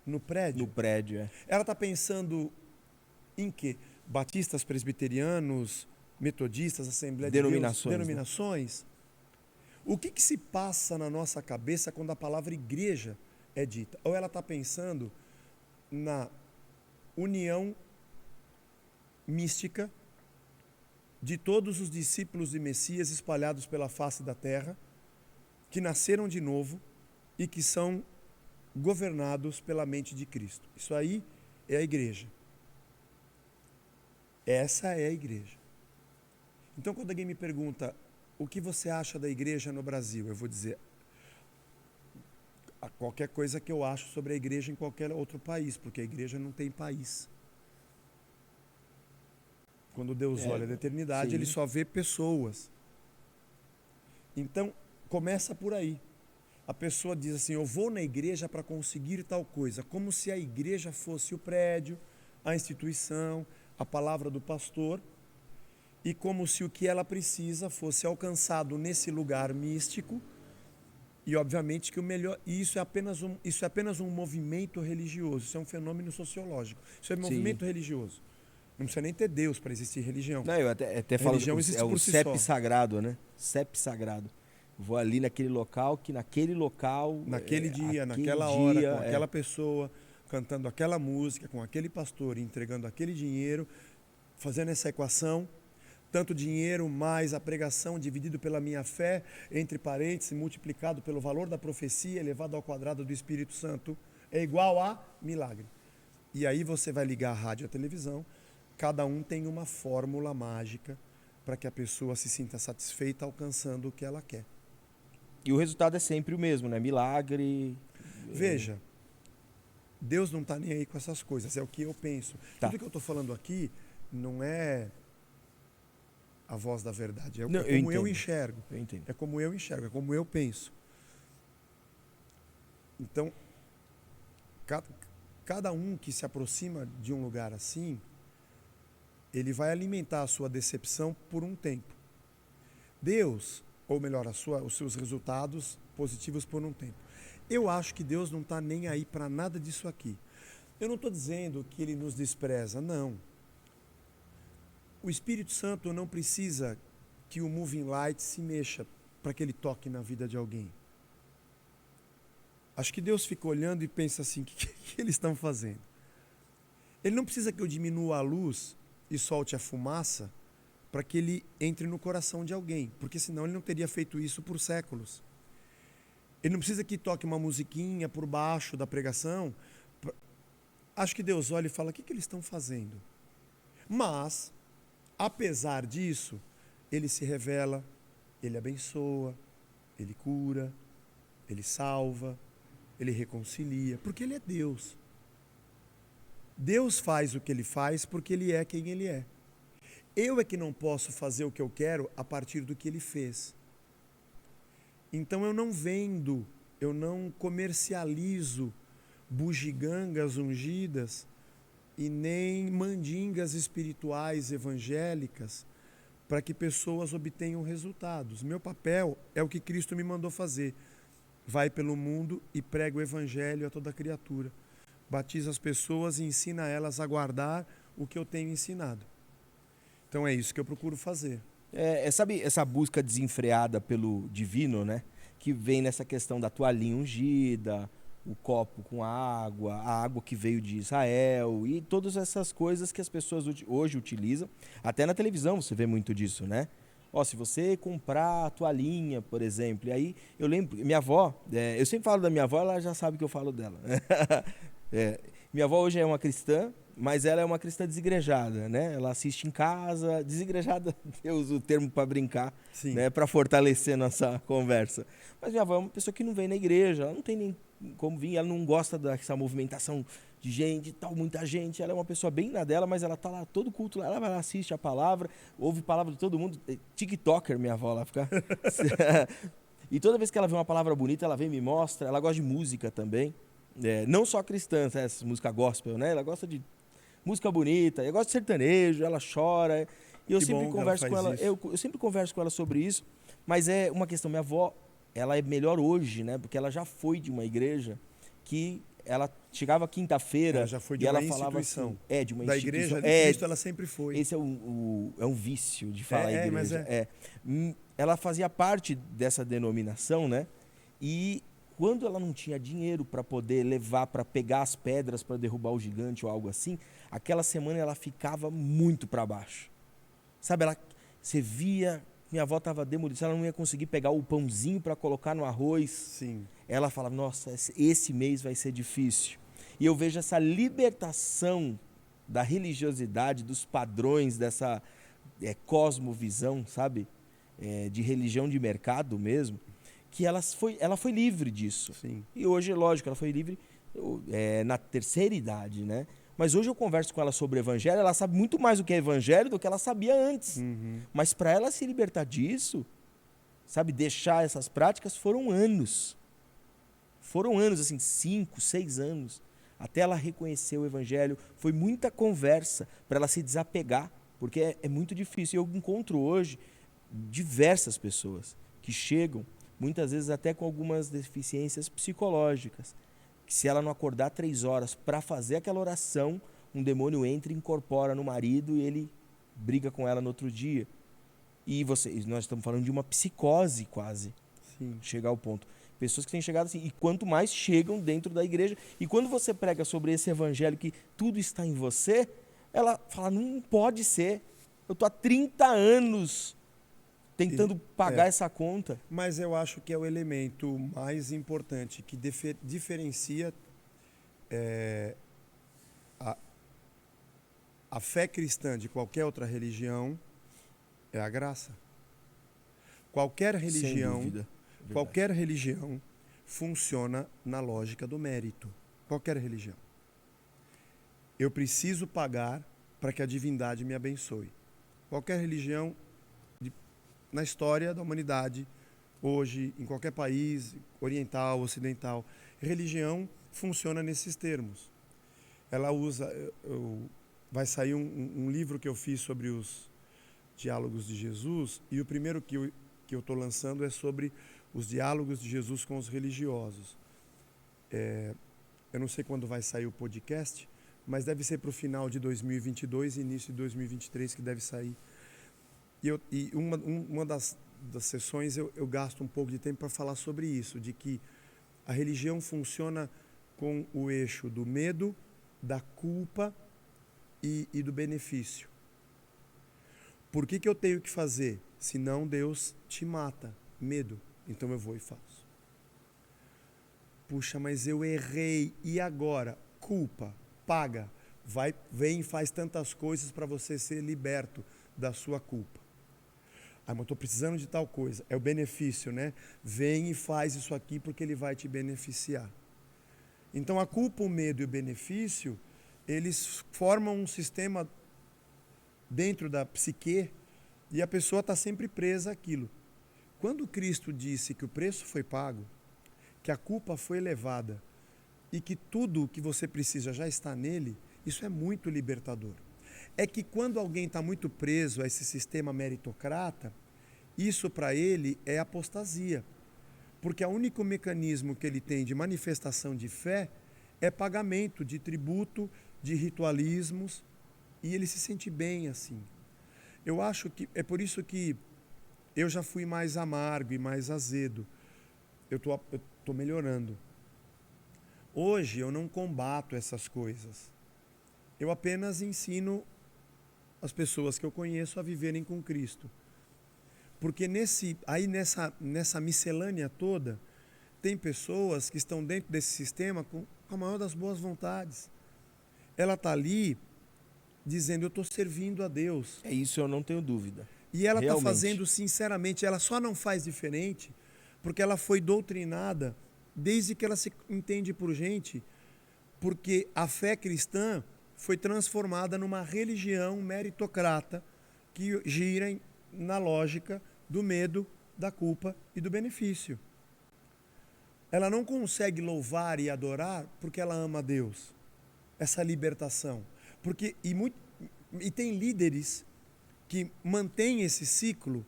No prédio? No prédio, Ela está pensando em quê? Batistas, presbiterianos, metodistas, Assembleia de Deus, denominações. Né? O que se passa na nossa cabeça quando a palavra igreja é dita? Ou ela está pensando na união mística de todos os discípulos de Messias espalhados pela face da terra, que nasceram de novo e que são governados pela mente de Cristo. Isso aí é a igreja. Essa é a igreja. Então, quando alguém me pergunta o que você acha da igreja no Brasil, eu vou dizer qualquer coisa que eu acho sobre a igreja em qualquer outro país, porque a igreja não tem país. Quando Deus olha da eternidade, Ele só vê pessoas. Então, começa por aí. A pessoa diz assim, eu vou na igreja para conseguir tal coisa, como se a igreja fosse o prédio, a instituição, a palavra do pastor, e como se o que ela precisa fosse alcançado nesse lugar místico, e obviamente que o melhor, e isso é apenas um movimento religioso, isso é um fenômeno sociológico, isso é um movimento religioso. Não precisa nem ter Deus para existir religião. Não, eu até falo, religião existe é o por si CEP só. sagrado, né? CEP sagrado. Vou ali naquele local, que naquele local... Naquele dia, aquele naquela hora, dia, com aquela pessoa, cantando aquela música, com aquele pastor, entregando aquele dinheiro, fazendo essa equação, tanto dinheiro mais a pregação dividido pela minha fé, entre parênteses, multiplicado pelo valor da profecia, elevado ao quadrado do Espírito Santo, é igual a milagre. E aí você vai ligar a rádio e a televisão, cada um tem uma fórmula mágica para que a pessoa se sinta satisfeita alcançando o que ela quer. E o resultado é sempre o mesmo, né? Milagre... Veja, Deus não está nem aí com essas coisas, é o que eu penso. Tá. Tudo que eu estou falando aqui não é a voz da verdade, é Não, como eu entendo. enxergo. Eu entendo. É como eu enxergo, é como eu penso. Então, cada um que se aproxima de um lugar assim, ele vai alimentar a sua decepção por um tempo. Deus, ou melhor, os seus resultados positivos por um tempo. Eu acho que Deus não está nem aí para nada disso aqui. Eu não estou dizendo que Ele nos despreza, não. O Espírito Santo não precisa que o moving light se mexa para que ele toque na vida de alguém. Acho que Deus fica olhando e pensa assim, o que eles estão fazendo? Ele não precisa que eu diminua a luz e solte a fumaça para que ele entre no coração de alguém, porque senão ele não teria feito isso por séculos. Ele não precisa que toque uma musiquinha por baixo da pregação. Acho que Deus olha e fala, o que eles estão fazendo? Mas, apesar disso, ele se revela, ele abençoa, ele cura, ele salva, ele reconcilia, porque ele é Deus. Deus faz o que ele faz porque ele é quem ele é. Eu é que não posso fazer o que eu quero a partir do que ele fez. Então eu não vendo, eu não comercializo bugigangas ungidas e nem mandingas espirituais evangélicas para que pessoas obtenham resultados. Meu papel é o que Cristo me mandou fazer. Vai pelo mundo e prega o evangelho a toda criatura. Batiza as pessoas e ensina elas a guardar o que eu tenho ensinado. Então é isso que eu procuro fazer. Sabe essa busca desenfreada pelo divino, né? Que vem nessa questão da toalhinha ungida, o copo com água, a água que veio de Israel e todas essas coisas que as pessoas hoje utilizam. Até na televisão você vê muito disso, né? Se você comprar a toalhinha, por exemplo, e aí eu lembro, minha avó, eu sempre falo da minha avó, ela já sabe que eu falo dela. Minha avó hoje é uma cristã, mas ela é uma cristã desigrejada, né? Ela assiste em casa, desigrejada, eu uso o termo para brincar, né? Para fortalecer nossa conversa. Mas minha avó é uma pessoa que não vem na igreja, ela não tem nem como vir, ela não gosta dessa movimentação de gente, tal, muita gente, ela é uma pessoa bem na dela, mas ela tá lá todo culto, ela vai lá, assiste a palavra, ouve a palavra de todo mundo, TikToker minha avó lá fica. E toda vez que ela vê uma palavra bonita, ela vem e me mostra, ela gosta de música também, não só cristã, essa música gospel, né? Ela gosta de música bonita, ela gosta de sertanejo, ela chora, e eu sempre converso com ela, eu sempre converso com ela sobre isso, mas é uma questão, minha avó, ela é melhor hoje, né? Porque ela já foi de uma igreja que ela chegava quinta-feira e ela falava assim, de uma da instituição. igreja de Cristo ela sempre foi. Esse é um vício de falar igreja. Mas ela fazia parte dessa denominação, né? E quando ela não tinha dinheiro para poder levar, para pegar as pedras para derrubar o gigante ou algo assim, aquela semana ela ficava muito para baixo. Sabe, você via, minha avó estava demolida, ela não ia conseguir pegar o pãozinho para colocar no arroz. Sim. Ela falava, nossa, esse mês vai ser difícil. E eu vejo essa libertação da religiosidade, dos padrões, dessa cosmovisão, sabe? De religião de mercado mesmo, que ela foi livre disso. Sim. E hoje, lógico, ela foi livre na terceira idade, né? Mas hoje eu converso com ela sobre evangelho, ela sabe muito mais o que é evangelho do que ela sabia antes. Uhum. Mas para ela se libertar disso, sabe, deixar essas práticas, foram anos. Foram anos, assim, 5, 6 anos, até ela reconhecer o evangelho. Foi muita conversa para ela se desapegar, porque é muito difícil. Eu encontro hoje diversas pessoas que chegam, muitas vezes até com algumas deficiências psicológicas, que se ela não acordar 3 horas para fazer aquela oração, um demônio entra e incorpora no marido e ele briga com ela no outro dia. E nós estamos falando de uma psicose quase, Sim. chegar ao ponto. Pessoas que têm chegado assim, e quanto mais chegam dentro da igreja, e quando você prega sobre esse evangelho que tudo está em você, ela fala, não pode ser, eu estou há 30 anos tentando pagar essa conta. Mas eu acho que é o elemento mais importante que diferencia a fé cristã de qualquer outra religião, é a graça. Qualquer religião, Sem dúvida. qualquer religião funciona na lógica do mérito. Qualquer religião. Eu preciso pagar para que a divindade me abençoe. Qualquer religião na história da humanidade, hoje, em qualquer país, oriental, ocidental, religião funciona nesses termos. Ela usa... vai sair um livro que eu fiz sobre os diálogos de Jesus, e o primeiro que eu estou lançando é sobre os diálogos de Jesus com os religiosos. Eu não sei quando vai sair o podcast, mas deve ser para o final de 2022 e início de 2023 que deve sair. E uma das sessões eu gasto um pouco de tempo para falar sobre isso, de que a religião funciona com o eixo do medo, da culpa e do benefício. Por que eu tenho que fazer? Senão Deus te mata. Medo. Então eu vou e faço. Puxa, mas eu errei. E agora? Culpa. Paga. Vem e faz tantas coisas para você ser liberto da sua culpa. Ah, mas eu estou precisando de tal coisa. É o benefício, né? Vem e faz isso aqui porque ele vai te beneficiar. Então a culpa, o medo e o benefício, eles formam um sistema dentro da psique e a pessoa está sempre presa àquilo. Quando Cristo disse que o preço foi pago, que a culpa foi levada e que tudo o que você precisa já está nele, isso é muito libertador. É que quando alguém está muito preso a esse sistema meritocrata, isso para ele é apostasia. Porque o único mecanismo que ele tem de manifestação de fé é pagamento de tributo, de ritualismos, e ele se sente bem assim. Eu acho que é por isso que eu já fui mais amargo e mais azedo. Eu tô melhorando. Hoje eu não combato essas coisas. Eu apenas ensino as pessoas que eu conheço a viverem com Cristo. Porque nessa miscelânea toda, tem pessoas que estão dentro desse sistema com a maior das boas vontades. Ela está ali dizendo, eu estou servindo a Deus. É isso, eu não tenho dúvida. E ela está fazendo sinceramente, ela só não faz diferente porque ela foi doutrinada desde que ela se entende por gente, porque a fé cristã foi transformada numa religião meritocrata que gira na lógica do medo, da culpa e do benefício. Ela não consegue louvar e adorar porque ela ama a Deus. Essa libertação. E tem líderes que mantêm esse ciclo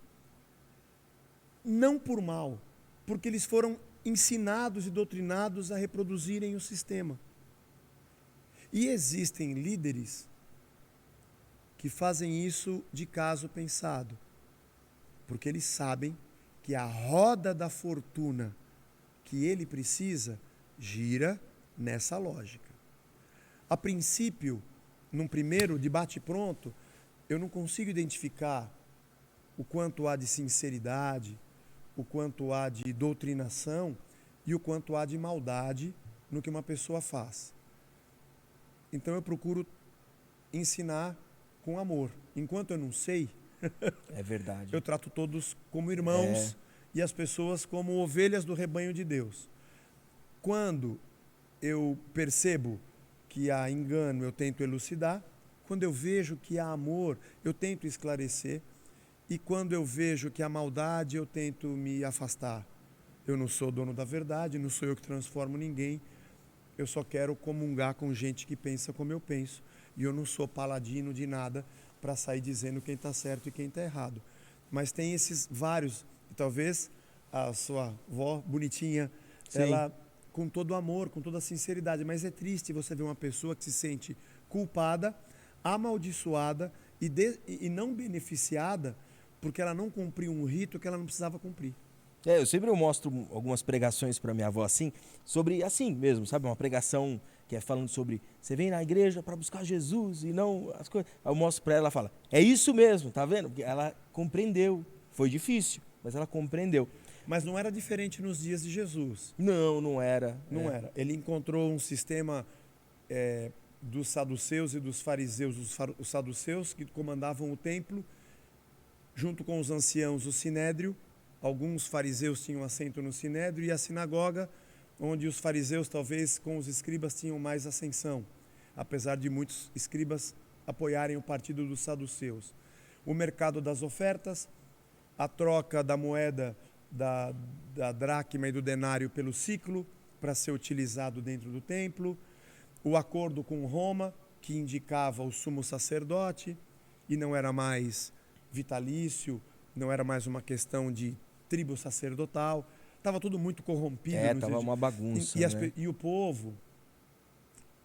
não por mal, porque eles foram ensinados e doutrinados a reproduzirem o sistema. E existem líderes que fazem isso de caso pensado, porque eles sabem que a roda da fortuna que ele precisa gira nessa lógica. A princípio, num primeiro debate pronto, eu não consigo identificar o quanto há de sinceridade, o quanto há de doutrinação e o quanto há de maldade no que uma pessoa faz. Então eu procuro ensinar com amor. Enquanto eu não sei, é verdade. Eu trato todos como irmãos e as pessoas como ovelhas do rebanho de Deus. Quando eu percebo que há engano, eu tento elucidar. Quando eu vejo que há amor, eu tento esclarecer. E quando eu vejo que a maldade, eu tento me afastar. Eu não sou dono da verdade, não sou eu que transformo ninguém. Eu só quero comungar com gente que pensa como eu penso. E eu não sou paladino de nada para sair dizendo quem está certo e quem está errado. Mas tem esses vários. E talvez a sua avó bonitinha, Sim. ela com todo amor, com toda sinceridade. Mas é triste você ver uma pessoa que se sente culpada, amaldiçoada e não beneficiada porque ela não cumpriu um rito que ela não precisava cumprir. Eu sempre mostro algumas pregações para minha avó assim, sobre assim mesmo, sabe? Uma pregação que é falando sobre você vem na igreja para buscar Jesus e não as coisas. Aí eu mostro para ela, ela fala, é isso mesmo, tá vendo? Porque ela compreendeu. Foi difícil, mas ela compreendeu. Mas não era diferente nos dias de Jesus. Não, não era. Não era. Ele encontrou um sistema dos saduceus e dos fariseus. Os saduceus que comandavam o templo, junto com os anciãos, o sinédrio. Alguns fariseus tinham assento no sinédrio e a sinagoga, onde os fariseus, talvez com os escribas, tinham mais ascensão, apesar de muitos escribas apoiarem o partido dos saduceus. O mercado das ofertas, a troca da moeda da dracma e do denário pelo ciclo, para ser utilizado dentro do templo, o acordo com Roma, que indicava o sumo sacerdote, e não era mais vitalício, não era mais uma questão de tribo sacerdotal, estava tudo muito corrompido. Estava uma bagunça. E o povo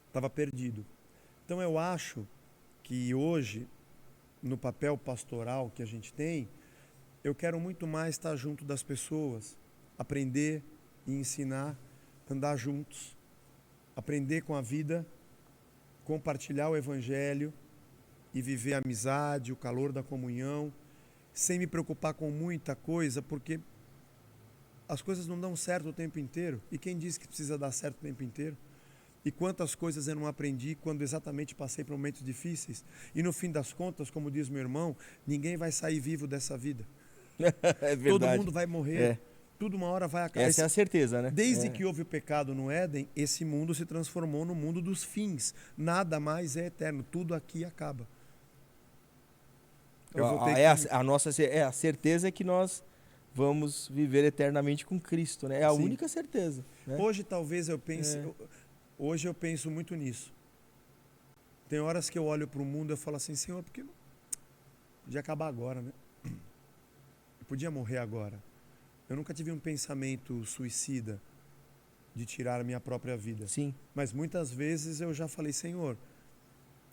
estava perdido. Então eu acho que hoje, no papel pastoral que a gente tem, eu quero muito mais estar junto das pessoas, aprender e ensinar, andar juntos, aprender com a vida, compartilhar o evangelho e viver a amizade, o calor da comunhão, sem me preocupar com muita coisa, porque as coisas não dão certo o tempo inteiro. E quem disse que precisa dar certo o tempo inteiro? E quantas coisas eu não aprendi quando exatamente passei por momentos difíceis. E no fim das contas, como diz meu irmão, ninguém vai sair vivo dessa vida. É verdade. Todo mundo vai morrer. Tudo uma hora vai acabar. Essa é a certeza, né? Desde que houve o pecado no Éden, esse mundo se transformou no mundo dos fins. Nada mais é eterno. Tudo aqui acaba. A certeza é que nós vamos viver eternamente com Cristo, né? É a Sim. única certeza. Né? Hoje talvez eu pense, hoje eu penso muito nisso. Tem horas que eu olho para o mundo e eu falo assim, Senhor, porque podia acabar agora, né? Eu podia morrer agora. Eu nunca tive um pensamento suicida de tirar a minha própria vida. Sim. Mas muitas vezes eu já falei, Senhor,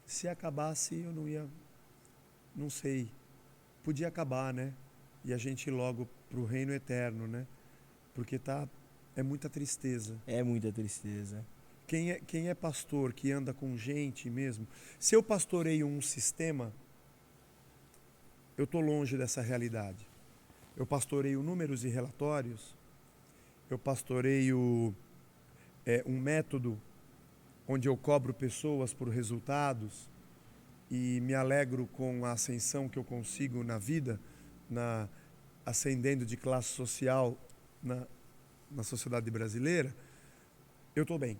se acabasse eu não ia, não sei, podia acabar, né? E a gente ir logo para o reino eterno, né? Porque é muita tristeza. É muita tristeza. Quem é pastor, que anda com gente mesmo, se eu pastoreio um sistema, eu estou longe dessa realidade. Eu pastoreio números e relatórios, eu pastoreio um método onde eu cobro pessoas por resultados e me alegro com a ascensão que eu consigo na vida, ascendendo de classe social na sociedade brasileira, eu estou bem,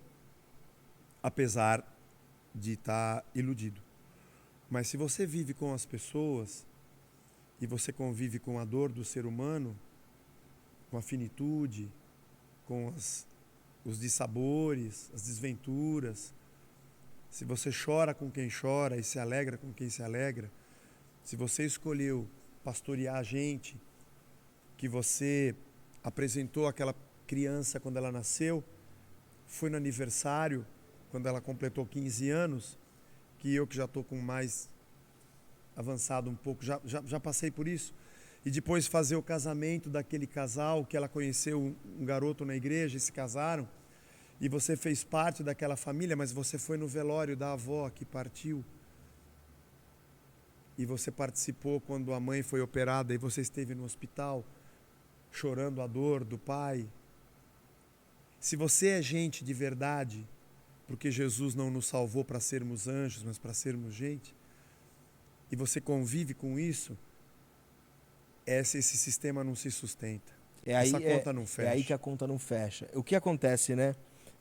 apesar de estar iludido. Mas se você vive com as pessoas e você convive com a dor do ser humano, com a finitude, com os dissabores, as desventuras, se você chora com quem chora e se alegra com quem se alegra, se você escolheu pastorear a gente, que você apresentou aquela criança quando ela nasceu, foi no aniversário, quando ela completou 15 anos, que eu que já estou com mais avançado um pouco, já passei por isso, e depois fazer o casamento daquele casal que ela conheceu um garoto na igreja e se casaram, e você fez parte daquela família, mas você foi no velório da avó que partiu, e você participou quando a mãe foi operada e você esteve no hospital chorando a dor do pai. Se você é gente de verdade, porque Jesus não nos salvou para sermos anjos, mas para sermos gente, e você convive com isso, esse sistema não se sustenta. Essa conta não fecha. É aí que a conta não fecha. O que acontece, né?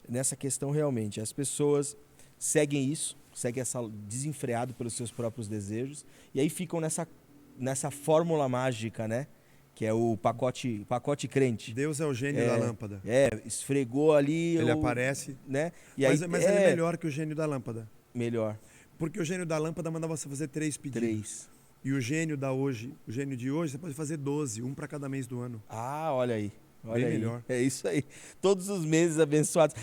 Nessa questão realmente, as pessoas seguem isso, seguem essa desenfreado pelos seus próprios desejos, e aí ficam nessa fórmula mágica, né? Que é o pacote crente. Deus é o gênio da lâmpada. Esfregou ali. Ele aparece. Né? E Mas, aí, mas ele é melhor que o gênio da lâmpada. Melhor. Porque o gênio da lâmpada manda você fazer 3 pedidos. 3. E o gênio de hoje, você pode fazer 12, um para cada mês do ano. Ah, olha aí. Olha Bem aí. melhor. É isso aí. Todos os meses abençoados.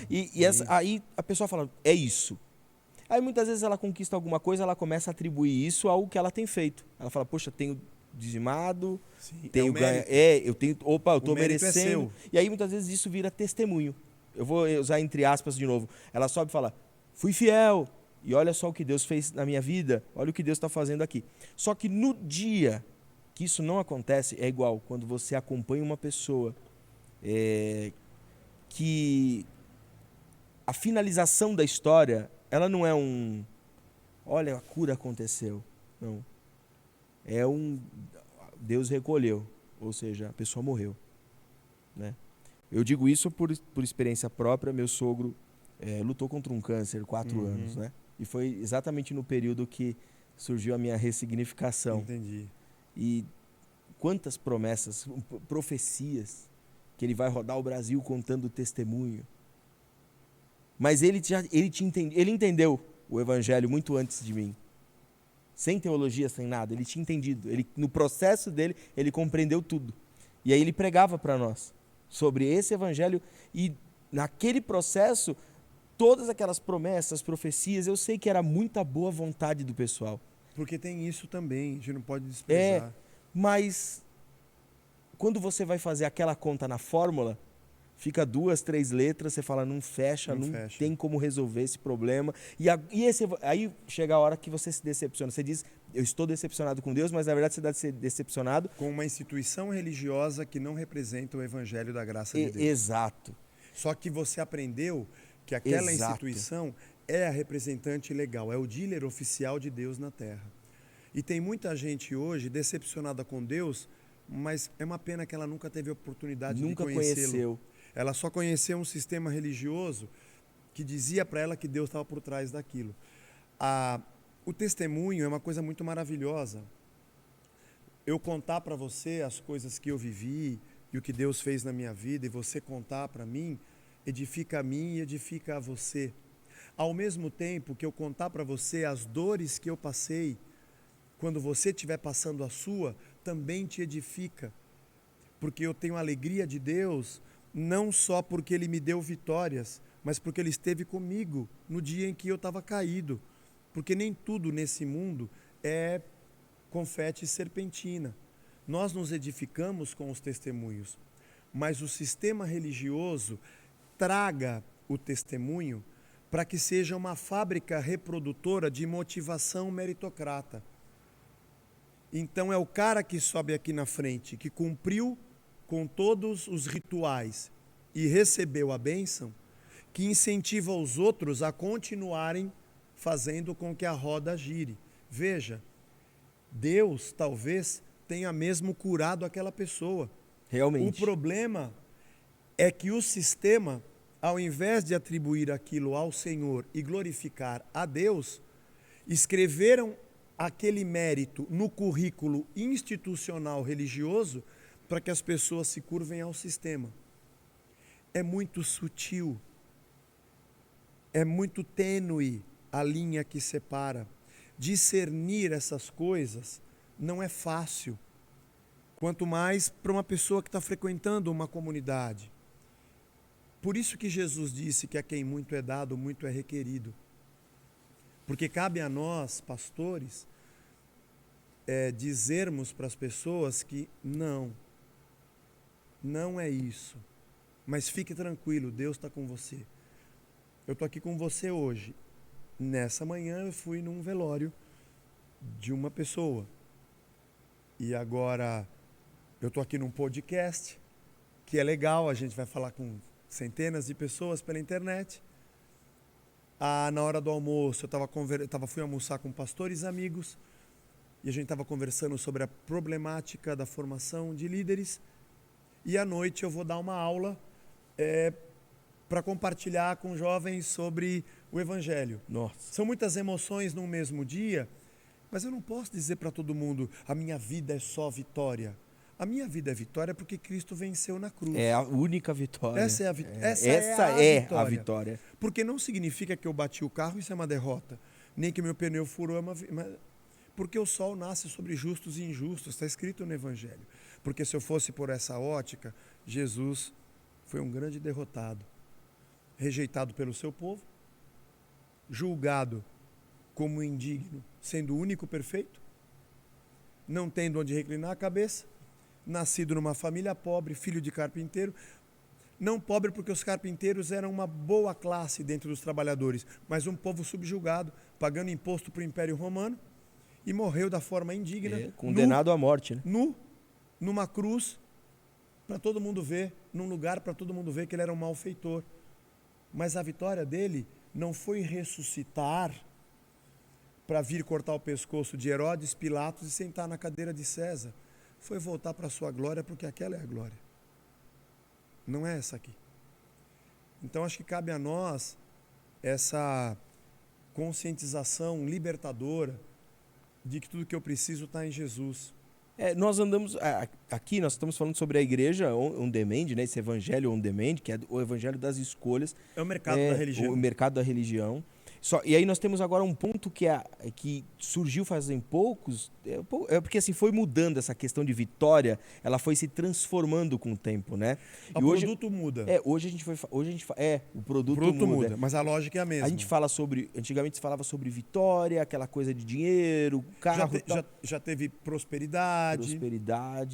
Aí a pessoa fala, é isso. Aí muitas vezes ela conquista alguma coisa, ela começa a atribuir isso ao que ela tem feito. Ela fala, poxa, tenho dizimado, tenho ganho. Eu tenho. Opa, eu tô merecendo. E aí muitas vezes isso vira testemunho. Eu vou usar entre aspas de novo. Ela sobe e fala, fui fiel. E olha só o que Deus fez na minha vida. Olha o que Deus está fazendo aqui. Só que no dia que isso não acontece, é igual quando você acompanha uma pessoa que a finalização da história, ela não é olha, a cura aconteceu. Não. É Deus recolheu. Ou seja, a pessoa morreu. Né? Eu digo isso por experiência própria. Meu sogro lutou contra um câncer 4 anos, né? E foi exatamente no período que surgiu a minha ressignificação. Entendi. E quantas promessas, profecias, que ele vai rodar o Brasil contando o testemunho. Mas ele entendeu o evangelho muito antes de mim. Sem teologia, sem nada. Ele tinha entendido. No processo dele, ele compreendeu tudo. E aí ele pregava para nós sobre esse evangelho. E naquele processo, todas aquelas promessas, profecias, eu sei que era muita boa vontade do pessoal. Porque tem isso também, a gente não pode desprezar. Mas quando você vai fazer aquela conta na fórmula, fica 2, 3 letras, você fala, não fecha. Tem como resolver esse problema. Aí chega a hora que você se decepciona. Você diz, eu estou decepcionado com Deus, mas na verdade você deve ser decepcionado com uma instituição religiosa que não representa o evangelho da graça de Deus. Exato. Só que você aprendeu que aquela instituição é a representante legal, é o dealer oficial de Deus na Terra. E tem muita gente hoje decepcionada com Deus, mas é uma pena que ela nunca teve a oportunidade de conhecê-lo. Ela só conheceu um sistema religioso que dizia para ela que Deus estava por trás daquilo. O testemunho é uma coisa muito maravilhosa. Eu contar para você as coisas que eu vivi e o que Deus fez na minha vida, e você contar para mim, edifica a mim e edifica a você. Ao mesmo tempo que eu contar para você as dores que eu passei, quando você estiver passando a sua, também te edifica. Porque eu tenho a alegria de Deus, não só porque Ele me deu vitórias, mas porque Ele esteve comigo no dia em que eu estava caído. Porque nem tudo nesse mundo é confete e serpentina. Nós nos edificamos com os testemunhos, mas o sistema religioso traga o testemunho para que seja uma fábrica reprodutora de motivação meritocrata. Então é o cara que sobe aqui na frente, que cumpriu com todos os rituais e recebeu a bênção, que incentiva os outros a continuarem fazendo com que a roda gire. Veja, Deus talvez tenha mesmo curado aquela pessoa. Realmente. O problema é que o sistema, ao invés de atribuir aquilo ao Senhor e glorificar a Deus, escreveram aquele mérito no currículo institucional religioso para que as pessoas se curvem ao sistema. É muito sutil, é muito tênue a linha que separa. Discernir essas coisas não é fácil, quanto mais para uma pessoa que está frequentando uma comunidade. Por isso que Jesus disse que a quem muito é dado, muito é requerido. Porque cabe a nós, pastores, dizermos para as pessoas que não é isso. Mas fique tranquilo, Deus está com você. Eu estou aqui com você hoje. Nessa manhã eu fui num velório de uma pessoa. E agora eu estou aqui num podcast, que é legal, a gente vai falar com centenas de pessoas pela internet. Na hora do almoço, fui almoçar com pastores amigos, e a gente estava conversando sobre a problemática da formação de líderes. E à noite eu vou dar uma aula para compartilhar com jovens sobre o Evangelho. Nossa. São muitas emoções num mesmo dia, Mas eu não posso dizer para todo mundo, a minha vida é só vitória. A minha vida é vitória porque Cristo venceu na cruz. É a única vitória. Essa é a, a vitória. Porque não significa que eu bati o carro, isso é uma derrota. Nem que meu pneu furou, é uma... Porque o sol nasce sobre justos e injustos, está escrito no Evangelho. Porque se eu fosse por essa ótica, Jesus foi um grande derrotado. Rejeitado pelo seu povo, julgado como indigno, sendo o único perfeito, não tendo onde reclinar a cabeça, nascido numa família pobre, filho de carpinteiro, não pobre porque os carpinteiros eram uma boa classe dentro dos trabalhadores, mas um povo subjugado, pagando imposto para o Império Romano, e morreu da forma indigna, condenado à morte, né? Numa cruz, para todo mundo ver, num lugar para todo mundo ver que ele era um malfeitor. Mas a vitória dele não foi ressuscitar para vir cortar o pescoço de Herodes, Pilatos e sentar na cadeira de César. Foi voltar para a sua glória, porque aquela é a glória. Não é essa aqui. Então acho que cabe a nós essa conscientização libertadora de que tudo que eu preciso está em Jesus. Nós andamos aqui, nós estamos falando sobre a igreja on demand, né? Esse evangelho on demand, que é o evangelho das escolhas. É o mercado da religião. O mercado da religião. E aí nós temos agora um ponto que surgiu fazem poucos, porque assim foi mudando essa questão de vitória, ela foi se transformando com o tempo, né? O produto muda. O produto muda, mas a lógica é a mesma. A gente fala antigamente se falava sobre vitória, aquela coisa de dinheiro, carro, já teve prosperidade,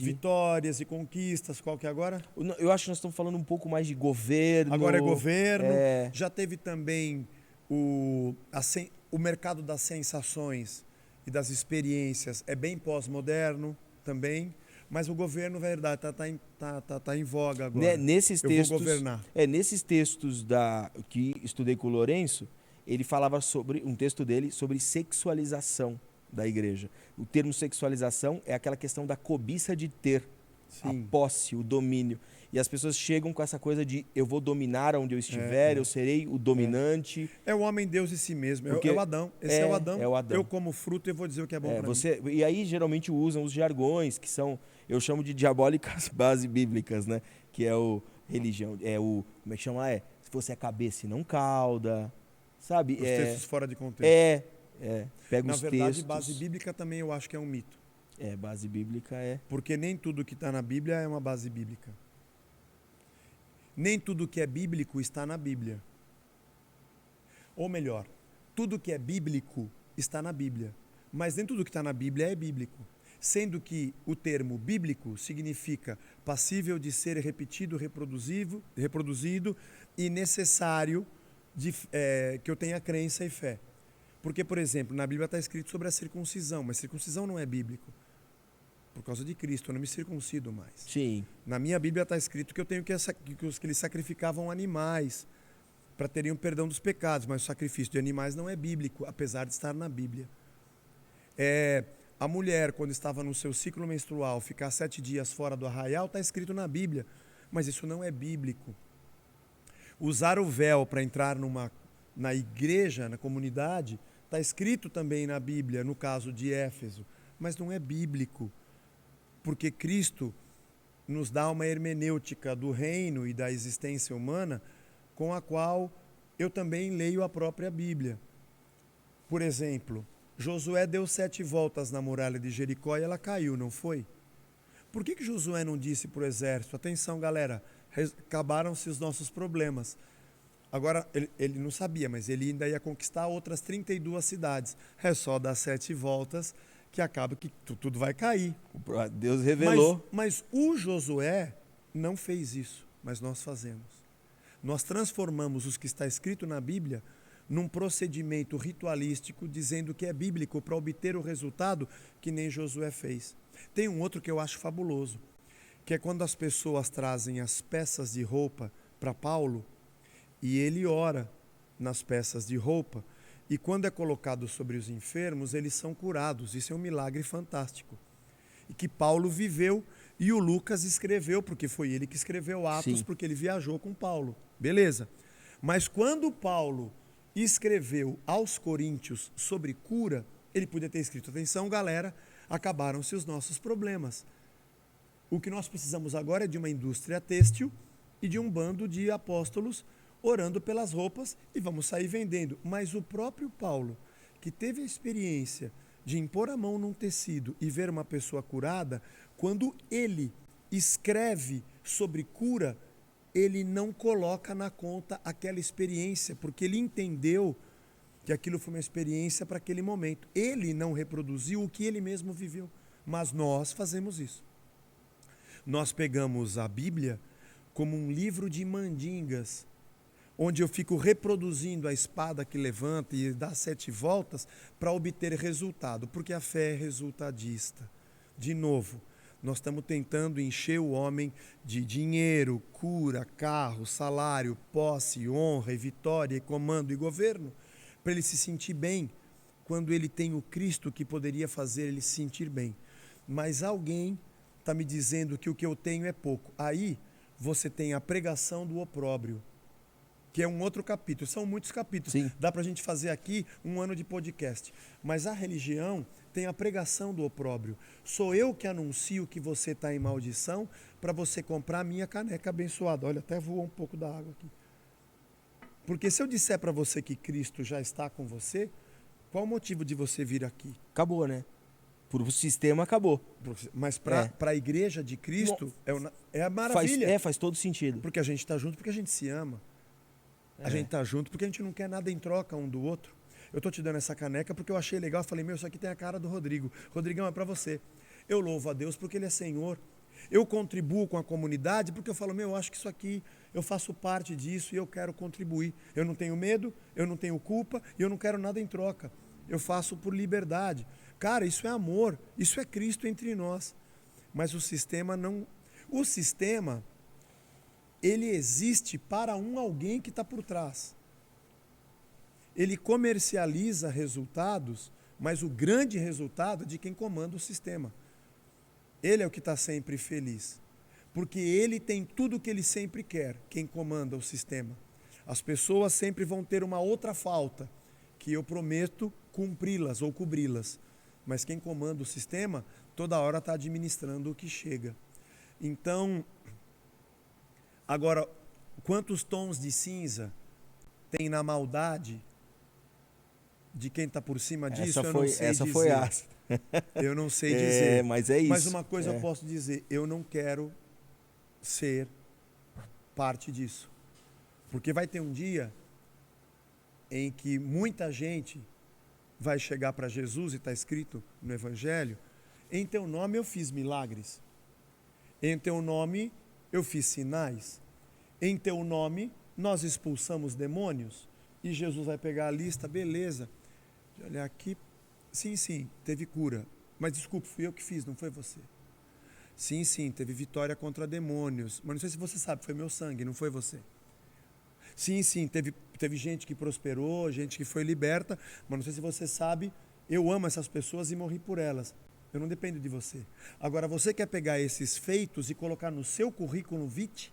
vitórias e conquistas, qual que é agora? Eu acho que nós estamos falando um pouco mais de governo. Agora é governo, já teve também o mercado das sensações e das experiências é bem pós-moderno também, mas o governo, verdade, tá em voga agora. Nesses textos, vou governar. Nesses textos que estudei com o Lourenço, ele falava sobre um texto dele sobre sexualização da igreja. O termo sexualização é aquela questão da cobiça de ter, sim, a posse, o domínio. E as pessoas chegam com essa coisa de eu vou dominar onde eu estiver, eu serei o dominante. É o homem, Deus e si mesmo. É o Adão. Esse é o Adão. É o Adão. Eu como fruto e vou dizer o que é bom para mim. E aí geralmente usam os jargões, que são, eu chamo de diabólicas bases bíblicas, né? Que é o religião, como é que chama? Se você é cabeça e não cauda, sabe? Os textos fora de contexto. Pega os textos. Na verdade, base bíblica também eu acho que é um mito. Base bíblica é. Porque nem tudo que está na Bíblia é uma base bíblica. Nem tudo que é bíblico está na Bíblia. Ou melhor, tudo que é bíblico está na Bíblia. Mas nem tudo que está na Bíblia é bíblico. Sendo que o termo bíblico significa passível de ser repetido, reproduzido e necessário que eu tenha crença e fé. Porque, por exemplo, na Bíblia está escrito sobre a circuncisão, mas circuncisão não é bíblico. Por causa de Cristo, eu não me circuncido mais. Sim. Na minha Bíblia está escrito que eu tenho que eles sacrificavam animais para terem o perdão dos pecados, mas o sacrifício de animais não é bíblico, apesar de estar na Bíblia. A mulher, quando estava no seu ciclo menstrual, ficar 7 dias fora do arraial, está escrito na Bíblia, mas isso não é bíblico. Usar o véu para entrar na igreja, na comunidade, está escrito também na Bíblia, no caso de Éfeso, mas não é bíblico. Porque Cristo nos dá uma hermenêutica do reino e da existência humana com a qual eu também leio a própria Bíblia. Por exemplo, Josué deu 7 voltas na muralha de Jericó e ela caiu, não foi? Por que Josué não disse para o exército, atenção galera, acabaram-se os nossos problemas. Agora, ele não sabia, mas ele ainda ia conquistar outras 32 cidades. É só dar 7 voltas que acaba que tudo vai cair. Deus revelou. Mas o Josué não fez isso, mas nós fazemos. Nós transformamos o que está escrito na Bíblia num procedimento ritualístico, dizendo que é bíblico para obter o resultado que nem Josué fez. Tem um outro que eu acho fabuloso, que é quando as pessoas trazem as peças de roupa para Paulo e ele ora nas peças de roupa. E quando é colocado sobre os enfermos, eles são curados. Isso é um milagre fantástico. E que Paulo viveu e o Lucas escreveu, porque foi ele que escreveu Atos, porque ele viajou com Paulo. Beleza. Mas quando Paulo escreveu aos Coríntios sobre cura, Ele podia ter escrito: atenção, galera, acabaram-se os nossos problemas. O que nós precisamos agora é de uma indústria têxtil e de um bando de apóstolos orando pelas roupas e vamos sair vendendo. Mas o próprio Paulo, que teve a experiência de impor a mão num tecido e ver uma pessoa curada, quando ele escreve sobre cura, ele não coloca na conta aquela experiência, porque ele entendeu que aquilo foi uma experiência para aquele momento. Ele não reproduziu o que ele mesmo viveu, mas nós fazemos isso. Nós pegamos a Bíblia como um livro de mandingas, onde eu fico reproduzindo a espada que levanta e dá 7 voltas para obter resultado, porque a fé é resultadista. De novo, nós estamos tentando encher o homem de dinheiro, cura, carro, salário, posse, honra e vitória, e comando e governo, para ele se sentir bem, quando ele tem o Cristo que poderia fazer ele se sentir bem. Mas alguém está me dizendo que o que eu tenho é pouco. Aí você tem a pregação do opróbrio, que é um outro capítulo. São muitos capítulos. Sim. Dá para a gente fazer aqui um ano de podcast. Mas a religião tem a pregação do opróbrio. Sou eu que anuncio que você está em maldição para você comprar a minha caneca abençoada. Olha, até voou um pouco da água aqui. Porque se eu disser para você que Cristo já está com você, qual o motivo de você vir aqui? Acabou, né? Por o sistema acabou. Mas para a igreja de Cristo é a maravilha. Faz todo sentido. Porque a gente está junto, porque a gente se ama. A gente está junto porque a gente não quer nada em troca um do outro. Eu estou te dando essa caneca porque eu achei legal. Eu falei, isso aqui tem a cara do Rodrigo. Rodrigão, é para você. Eu louvo a Deus porque Ele é Senhor. Eu contribuo com a comunidade porque eu falo, eu acho que isso aqui, eu faço parte disso e eu quero contribuir. Eu não tenho medo, eu não tenho culpa e eu não quero nada em troca. Eu faço por liberdade. Cara, isso é amor, isso é Cristo entre nós. Mas o sistema não... O sistema, ele existe para alguém que está por trás. Ele comercializa resultados, mas o grande resultado é de quem comanda o sistema. Ele é o que está sempre feliz. Porque ele tem tudo o que ele sempre quer, quem comanda o sistema. As pessoas sempre vão ter uma outra falta, que eu prometo cumpri-las ou cobri-las. Mas quem comanda o sistema, toda hora está administrando o que chega. Então, agora, quantos tons de cinza tem na maldade de quem está por cima disso? Eu não sei dizer. Foi ácida. Eu não sei dizer. Mas é isso. Mas uma coisa eu posso dizer, eu não quero ser parte disso. Porque vai ter um dia em que muita gente vai chegar para Jesus, e está escrito no Evangelho, em teu nome eu fiz milagres, em teu nome eu fiz sinais, em teu nome nós expulsamos demônios, e Jesus vai pegar a lista, beleza, olha aqui, sim, teve cura, mas desculpe, fui eu que fiz, não foi você. Sim, teve vitória contra demônios, mas não sei se você sabe, foi meu sangue, não foi você. Sim, teve gente que prosperou, gente que foi liberta, mas não sei se você sabe, eu amo essas pessoas e morri por elas. Eu não dependo de você. Agora, você quer pegar esses feitos e colocar no seu currículo vitae?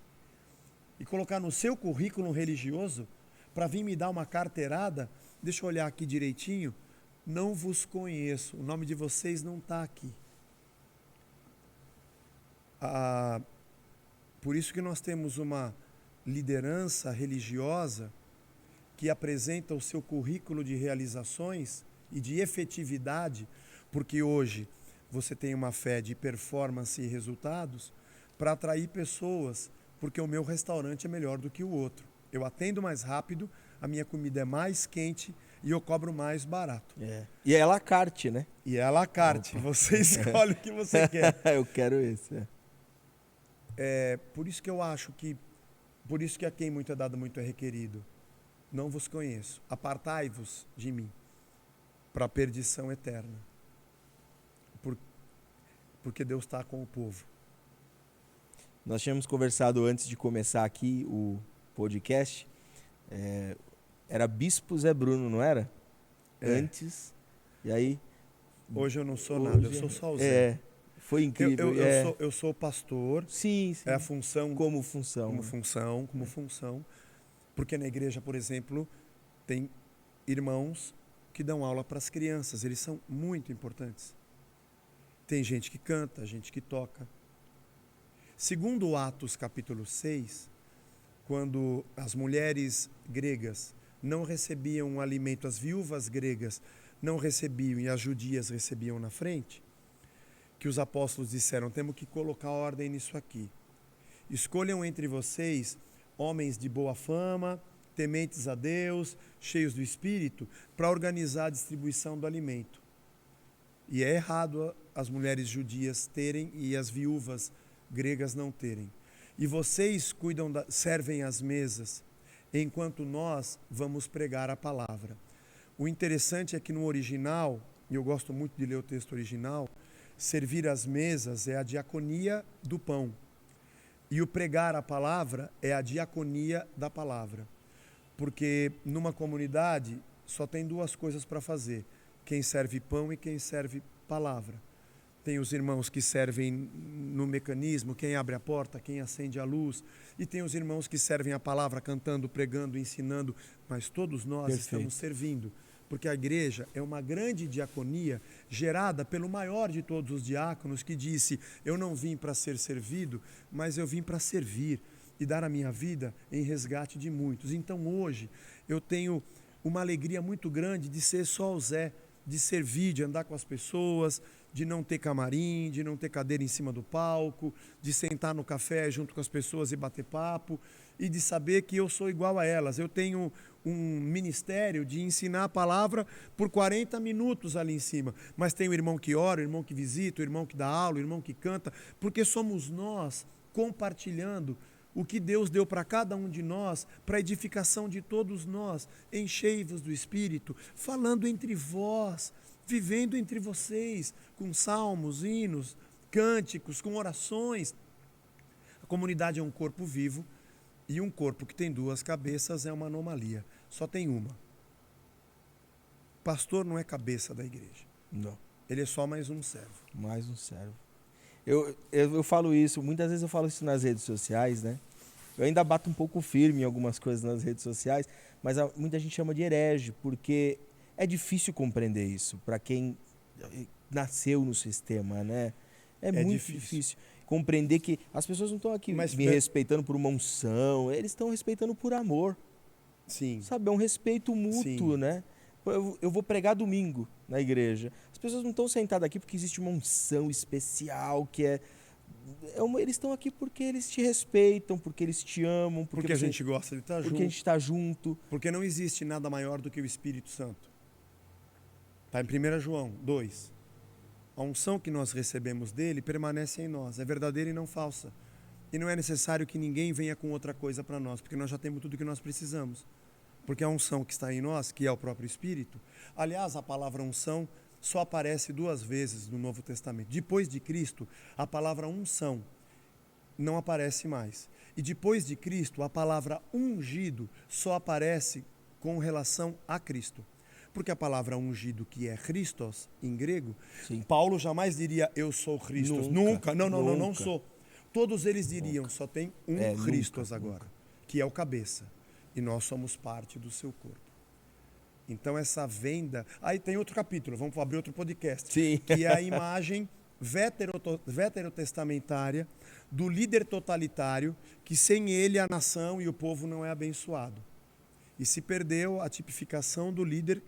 E colocar no seu currículo religioso? Para vir me dar uma carteirada? Deixa eu olhar aqui direitinho. Não vos conheço. O nome de vocês não está aqui. Por isso que nós temos uma liderança religiosa que apresenta o seu currículo de realizações e de efetividade, porque hoje você tem uma fé de performance e resultados para atrair pessoas, porque o meu restaurante é melhor do que o outro. Eu atendo mais rápido, a minha comida é mais quente e eu cobro mais barato. E é à la carte, né? E é à la carte, você escolhe o que você quer. Eu quero esse. Por isso que eu acho que por isso que a quem muito é dado, muito é requerido. Não vos conheço. Apartai-vos de mim, para a perdição eterna. Porque Deus está com o povo. Nós tínhamos conversado antes de começar aqui o podcast. Era Bispo Zé Bruno, não era? Antes. E aí... Hoje eu não sou nada, eu sou só o Zé. Foi incrível. Eu sou pastor. Sim. É a função. Como função. Como função. Porque na igreja, por exemplo, tem irmãos que dão aula para as crianças, eles são muito importantes. Tem gente que canta, gente que toca. Segundo Atos capítulo 6, quando as mulheres gregas não recebiam o alimento, as viúvas gregas não recebiam e as judias recebiam na frente, que os apóstolos disseram, temos que colocar ordem nisso aqui. Escolham entre vocês homens de boa fama, tementes a Deus, cheios do Espírito, para organizar a distribuição do alimento. E é errado as mulheres judias terem e as viúvas gregas não terem. E vocês servem as mesas, enquanto nós vamos pregar a palavra. O interessante é que no original, e eu gosto muito de ler o texto original, servir as mesas é a diaconia do pão. E o pregar a palavra é a diaconia da palavra. Porque numa comunidade só tem duas coisas para fazer: quem serve pão e quem serve palavra. Tem os irmãos que servem no mecanismo, quem abre a porta, quem acende a luz. E tem os irmãos que servem a palavra, cantando, pregando, ensinando. Mas todos nós estamos servindo. Porque a igreja é uma grande diaconia gerada pelo maior de todos os diáconos, que disse, eu não vim para ser servido, mas eu vim para servir e dar a minha vida em resgate de muitos. Então hoje eu tenho uma alegria muito grande de ser só o Zé, de servir, de andar com as pessoas, de não ter camarim, de não ter cadeira em cima do palco, de sentar no café junto com as pessoas e bater papo, e de saber que eu sou igual a elas. Eu tenho um ministério de ensinar a palavra por 40 minutos ali em cima, mas tem o irmão que ora, o irmão que visita, o irmão que dá aula, o irmão que canta, porque somos nós compartilhando o que Deus deu para cada um de nós, para a edificação de todos nós. Enchei-vos do Espírito, falando entre vós, vivendo entre vocês, com salmos, hinos, cânticos, com orações. A comunidade é um corpo vivo, e um corpo que tem duas cabeças é uma anomalia. Só tem uma. Pastor não é cabeça da igreja. Não. Ele é só mais um servo. Mais um servo. Eu falo isso, muitas vezes eu falo isso nas redes sociais, né? Eu ainda bato um pouco firme em algumas coisas nas redes sociais, mas muita gente chama de herege, porque é difícil compreender isso para quem nasceu no sistema, né? É muito difícil compreender que as pessoas não estão aqui me respeitando por uma unção, eles estão respeitando por amor. Sim. Sabe, é um respeito mútuo, sim, né? Eu vou pregar domingo na igreja. As pessoas não estão sentadas aqui porque existe uma unção especial que eles estão aqui porque eles te respeitam, porque eles te amam. Porque a gente gosta de estar junto. Porque a gente está junto. Porque não existe nada maior do que o Espírito Santo. Está em 1 João 2. A unção que nós recebemos dele permanece em nós. É verdadeira e não falsa. E não é necessário que ninguém venha com outra coisa para nós, porque nós já temos tudo o que nós precisamos. Porque a unção que está em nós, que é o próprio Espírito. Aliás, a palavra unção só aparece 2 vezes no Novo Testamento. Depois de Cristo, a palavra unção não aparece mais. E depois de Cristo, a palavra ungido só aparece com relação a Cristo. Porque a palavra ungido, que é Christos, em grego, sim, Paulo jamais diria, eu sou Christos. Nunca. Não sou. Todos eles diriam, nunca. Só tem um Christos agora, que é o cabeça. E nós somos parte do seu corpo. Então essa venda... Aí tem outro capítulo, vamos abrir outro podcast. Sim. Que é a imagem veterotestamentária do líder totalitário, que sem ele a nação e o povo não é abençoado. E se perdeu a tipificação do líder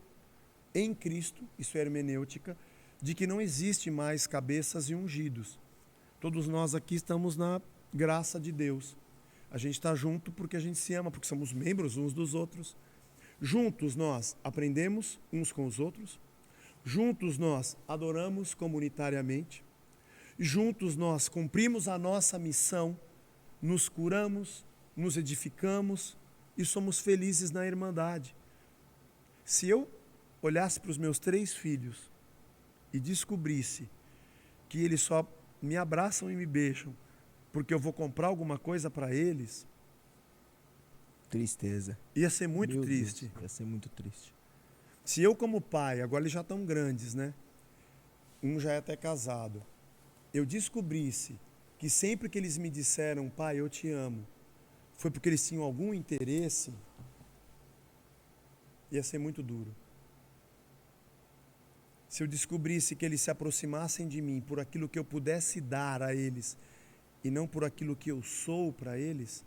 em Cristo, isso é hermenêutica, de que não existe mais cabeças e ungidos. Todos nós aqui estamos na graça de Deus. A gente está junto porque a gente se ama, porque somos membros uns dos outros. Juntos nós aprendemos uns com os outros. Juntos nós adoramos comunitariamente. Juntos nós cumprimos a nossa missão, nos curamos, nos edificamos e somos felizes na irmandade. Se eu olhasse para os meus 3 filhos e descobrisse que eles só me abraçam e me beijam porque eu vou comprar alguma coisa para eles... Tristeza. Ia ser muito triste. Deus, ia ser muito triste. Se eu como pai, agora eles já estão grandes, né? Um já é até casado. Eu descobrisse que sempre que eles me disseram, pai, eu te amo, foi porque eles tinham algum interesse, ia ser muito duro. se eu descobrisse que eles se aproximassem de mim por aquilo que eu pudesse dar a eles e não por aquilo que eu sou para eles,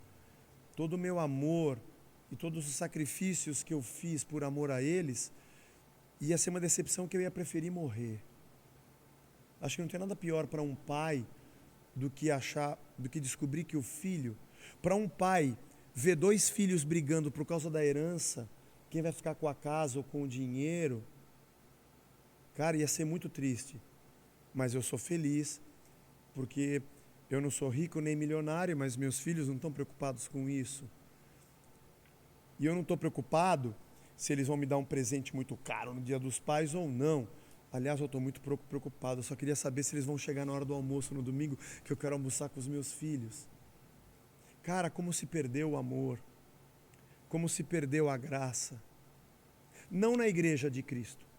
todo o meu amor e todos os sacrifícios que eu fiz por amor a eles, ia ser uma decepção que eu ia preferir morrer. Acho que não tem nada pior para um pai do que descobrir que o filho, para um pai ver 2 filhos brigando por causa da herança, quem vai ficar com a casa ou com o dinheiro, cara, ia ser muito triste. Mas eu sou feliz, porque eu não sou rico nem milionário, mas meus filhos não estão preocupados com isso. E eu não estou preocupado se eles vão me dar um presente muito caro no Dia dos Pais ou não. Aliás, eu estou muito preocupado. Eu só queria saber se eles vão chegar na hora do almoço no domingo, que eu quero almoçar com os meus filhos. Cara, como se perdeu o amor. Como se perdeu a graça. Não na igreja de Cristo.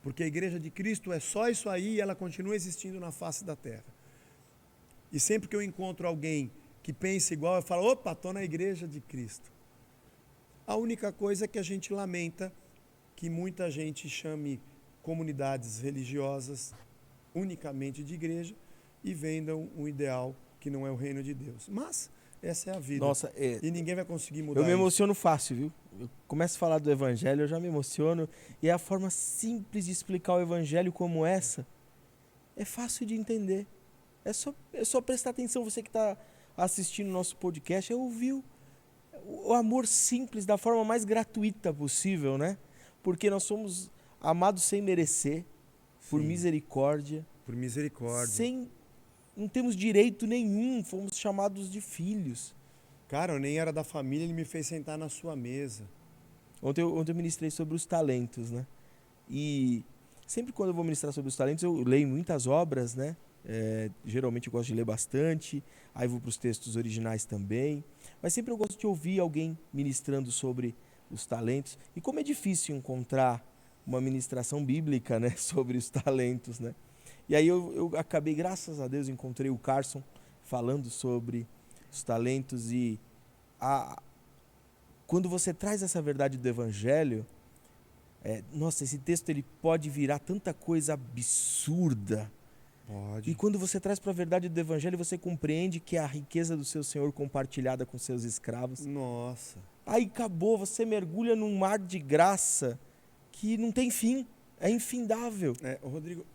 Porque a igreja de Cristo é só isso aí e ela continua existindo na face da terra. E sempre que eu encontro alguém que pensa igual, eu falo, opa, estou na igreja de Cristo. A única coisa é que a gente lamenta que muita gente chame comunidades religiosas unicamente de igreja e vendam um ideal que não é o reino de Deus. Mas essa é a vida. Nossa, e ninguém vai conseguir mudar eu me isso. emociono fácil, viu? Eu começo a falar do evangelho, eu já me emociono. E a forma simples de explicar o evangelho como essa é fácil de entender. É só prestar atenção, você que está assistindo o nosso podcast, ouviu o amor simples da forma mais gratuita possível, né? Porque nós somos amados sem merecer, por Sim. misericórdia. Por misericórdia. Não temos direito nenhum, fomos chamados de filhos. Cara, eu nem era da família, ele me fez sentar na sua mesa. Ontem eu ministrei sobre os talentos, né? E sempre quando eu vou ministrar sobre os talentos, eu leio muitas obras, né? Geralmente eu gosto de ler bastante, aí vou para os textos originais também. Mas sempre eu gosto de ouvir alguém ministrando sobre os talentos. E como é difícil encontrar uma ministração bíblica, né, sobre os talentos, né? E aí eu acabei, graças a Deus, encontrei o Carson falando sobre os talentos. E quando você traz essa verdade do evangelho, nossa, esse texto ele pode virar tanta coisa absurda. Pode. E quando você traz para a verdade do evangelho, você compreende que é a riqueza do seu Senhor compartilhada com seus escravos. Nossa. Aí acabou, você mergulha num mar de graça que não tem fim, é infindável. Rodrigo,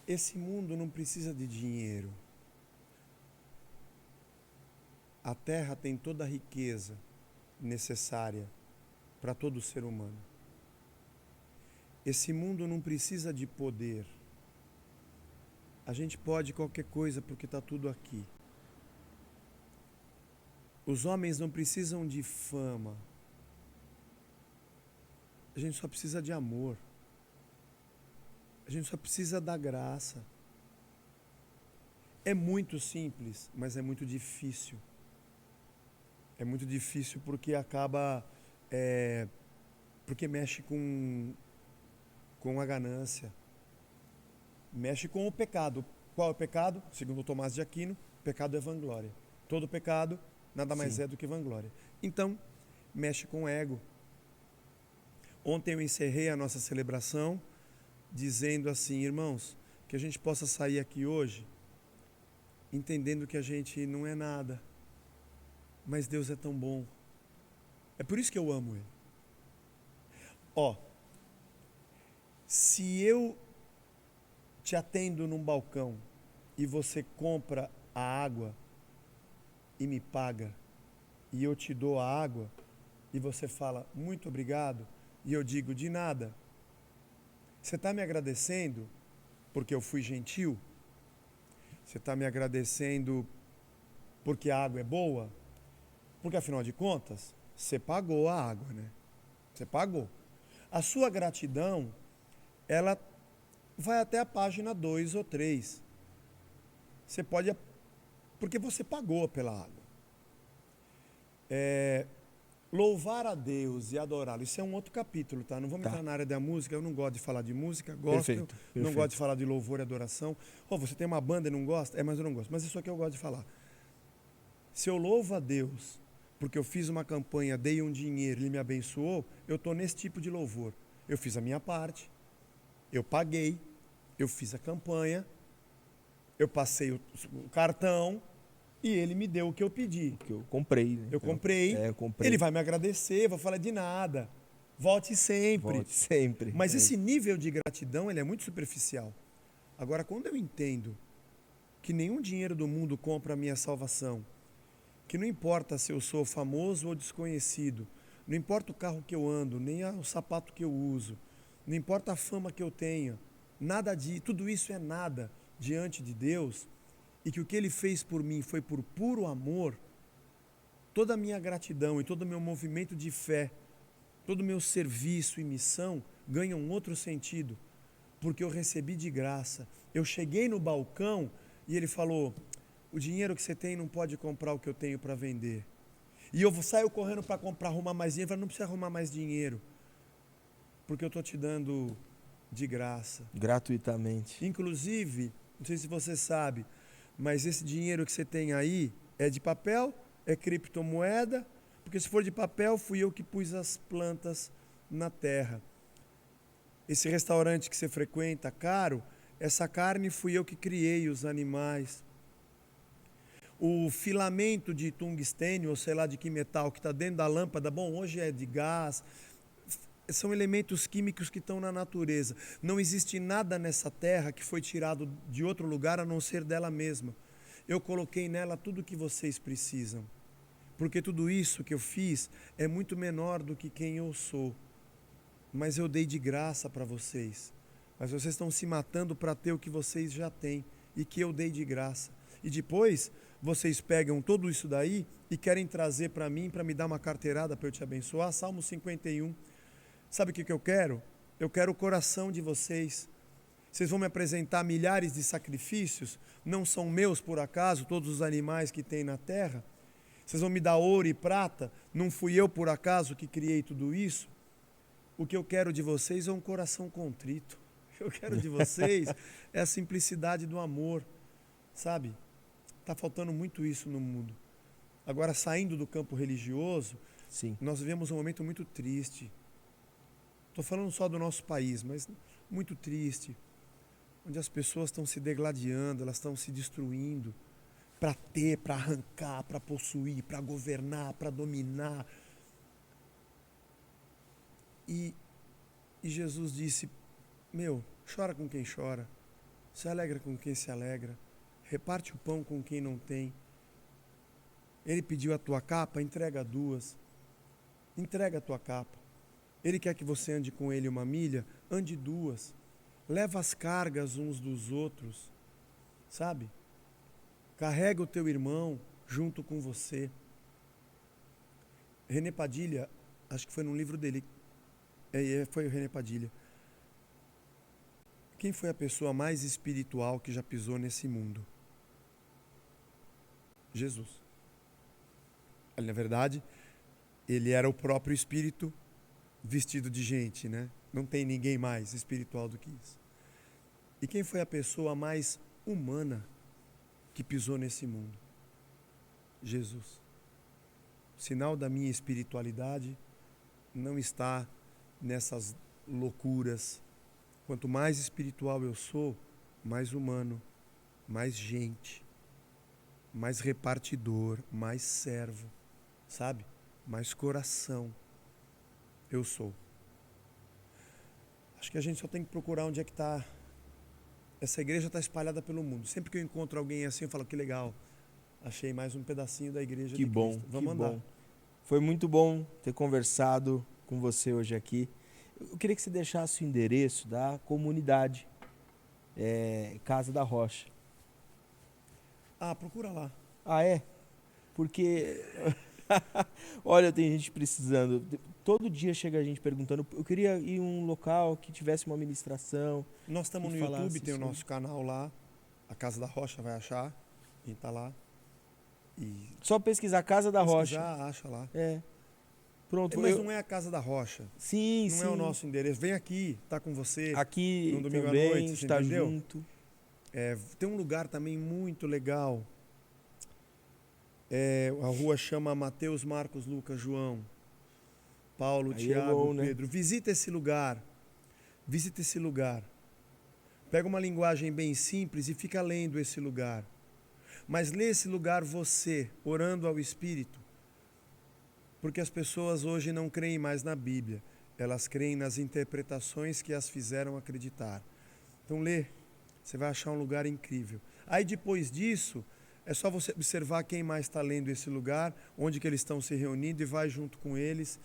esse mundo não precisa de dinheiro. A terra tem toda a riqueza necessária para todo ser humano. Esse mundo não precisa de poder. A gente pode qualquer coisa porque está tudo aqui. Os homens não precisam de fama. A gente só precisa de amor. A gente só precisa da graça. É muito simples, mas é muito difícil. É muito difícil porque acaba... porque mexe com a ganância. Mexe com o pecado. Qual é o pecado? Segundo Tomás de Aquino, pecado é vanglória. Todo pecado nada mais é do que vanglória. Então, mexe com o ego. Ontem eu encerrei a nossa celebração dizendo assim, irmãos, que a gente possa sair aqui hoje entendendo que a gente não é nada, mas Deus é tão bom. É por isso que eu amo Ele. Se eu te atendo num balcão e você compra a água e me paga, e eu te dou a água e você fala muito obrigado, e eu digo de nada, você está me agradecendo porque eu fui gentil? Você está me agradecendo porque a água é boa? Porque afinal de contas, você pagou a água, né? Você pagou. A sua gratidão, ela vai até a página 2 ou 3. Você pode... Porque você pagou pela água. Louvar a Deus e adorá-lo, isso é um outro capítulo, tá? Não vamos entrar na área da música, eu não gosto de falar de música, gospel, não gosto de falar de louvor e adoração. Você tem uma banda e não gosta? Mas eu não gosto. Mas isso aqui eu gosto de falar. Se eu louvo a Deus porque eu fiz uma campanha, dei um dinheiro, Ele me abençoou, eu estou nesse tipo de louvor. Eu fiz a minha parte. Eu paguei, eu fiz a campanha, eu passei o cartão e ele me deu o que eu pedi. Que eu comprei, né? Eu comprei, eu comprei. ele vai me agradecer, vou falar de nada. Volte sempre. Volte sempre. Mas esse nível de gratidão, ele é muito superficial. Agora, quando eu entendo que nenhum dinheiro do mundo compra a minha salvação, que não importa se eu sou famoso ou desconhecido, não importa o carro que eu ando, nem o sapato que eu uso, não importa a fama que eu tenha, tudo isso é nada diante de Deus, e que o que Ele fez por mim foi por puro amor, toda a minha gratidão e todo o meu movimento de fé, todo o meu serviço e missão ganham um outro sentido, porque eu recebi de graça. Eu cheguei no balcão e ele falou: o dinheiro que você tem não pode comprar o que eu tenho para vender. E eu saio correndo para arrumar mais dinheiro. Eu falei: não precisa arrumar mais dinheiro, porque eu estou te dando de graça. Gratuitamente. Inclusive, não sei se você sabe, mas esse dinheiro que você tem aí é de papel, é criptomoeda, porque se for de papel, fui eu que pus as plantas na terra. Esse restaurante que você frequenta, caro, essa carne fui eu que criei, os animais. O filamento de tungstênio, ou sei lá de que metal, que está dentro da lâmpada, bom, hoje é de gás, são elementos químicos que estão na natureza. Não existe nada nessa terra que foi tirado de outro lugar a não ser dela mesma. Eu coloquei nela tudo o que vocês precisam, porque tudo isso que eu fiz é muito menor do que quem eu sou. Mas eu dei de graça para vocês. Mas vocês estão se matando para ter o que vocês já têm e que eu dei de graça. E depois vocês pegam tudo isso daí e querem trazer para mim, para me dar uma carteirada para eu te abençoar. Salmo 51. Sabe o que eu quero? Eu quero o coração de vocês. Vocês vão me apresentar milhares de sacrifícios, não são meus por acaso, todos os animais que tem na terra. Vocês vão me dar ouro e prata, não fui eu por acaso que criei tudo isso. O que eu quero de vocês é um coração contrito. O que eu quero de vocês é a simplicidade do amor, sabe? Está faltando muito isso no mundo. Agora, saindo do campo religioso, sim, nós vivemos um momento muito triste. Estou falando só do nosso país, mas muito triste, onde as pessoas estão se degladiando, elas estão se destruindo para ter, para arrancar, para possuir, para governar, para dominar. E Jesus disse: chora com quem chora, se alegra com quem se alegra, reparte o pão com quem não tem. Ele pediu a tua capa, entrega duas, entrega a tua capa. Ele quer que você ande com ele 1 milha, ande 2, leva as cargas uns dos outros, sabe? Carrega o teu irmão junto com você. René Padilha, acho que foi num livro dele, foi o René Padilha. Quem foi a pessoa mais espiritual que já pisou nesse mundo? Jesus. Na verdade, ele era o próprio Espírito vestido de gente, né? Não tem ninguém mais espiritual do que isso. E quem foi a pessoa mais humana que pisou nesse mundo? Jesus. O sinal da minha espiritualidade não está nessas loucuras. Quanto mais espiritual eu sou, mais humano, mais gente, mais repartidor, mais servo, sabe? Mais coração eu sou. Acho que a gente só tem que procurar onde é que está. Essa igreja está espalhada pelo mundo. Sempre que eu encontro alguém assim, eu falo: que legal, achei mais um pedacinho da igreja de bom, Cristo. Vamos que andar. Bom. Foi muito bom ter conversado com você hoje aqui. Eu queria que você deixasse o endereço da comunidade Casa da Rocha. Procura lá. Ah, é? Porque, olha, tem gente precisando. Todo dia chega gente perguntando. Eu queria ir em um local que tivesse uma ministração. Nós estamos no YouTube, tem o nosso canal lá. A Casa da Rocha, vai achar. Quem está lá. E só pesquisar Casa da Rocha. Já acha lá. Pronto. Mas não é a Casa da Rocha. Sim, não sim. é o nosso endereço. Vem aqui, tá com você. Aqui no domingo também, à noite, está entendeu? junto. Tem um lugar também muito legal. A rua chama Mateus, Marcos, Lucas, João, Paulo, Tiago, Pedro. Né? Visita esse lugar. Pega uma linguagem bem simples e fica lendo esse lugar. Mas lê esse lugar você, orando ao Espírito. Porque as pessoas hoje não creem mais na Bíblia. Elas creem nas interpretações que as fizeram acreditar. Então lê, você vai achar um lugar incrível. Aí depois disso, é só você observar quem mais está lendo esse lugar, onde que eles estão se reunindo e vai junto com eles.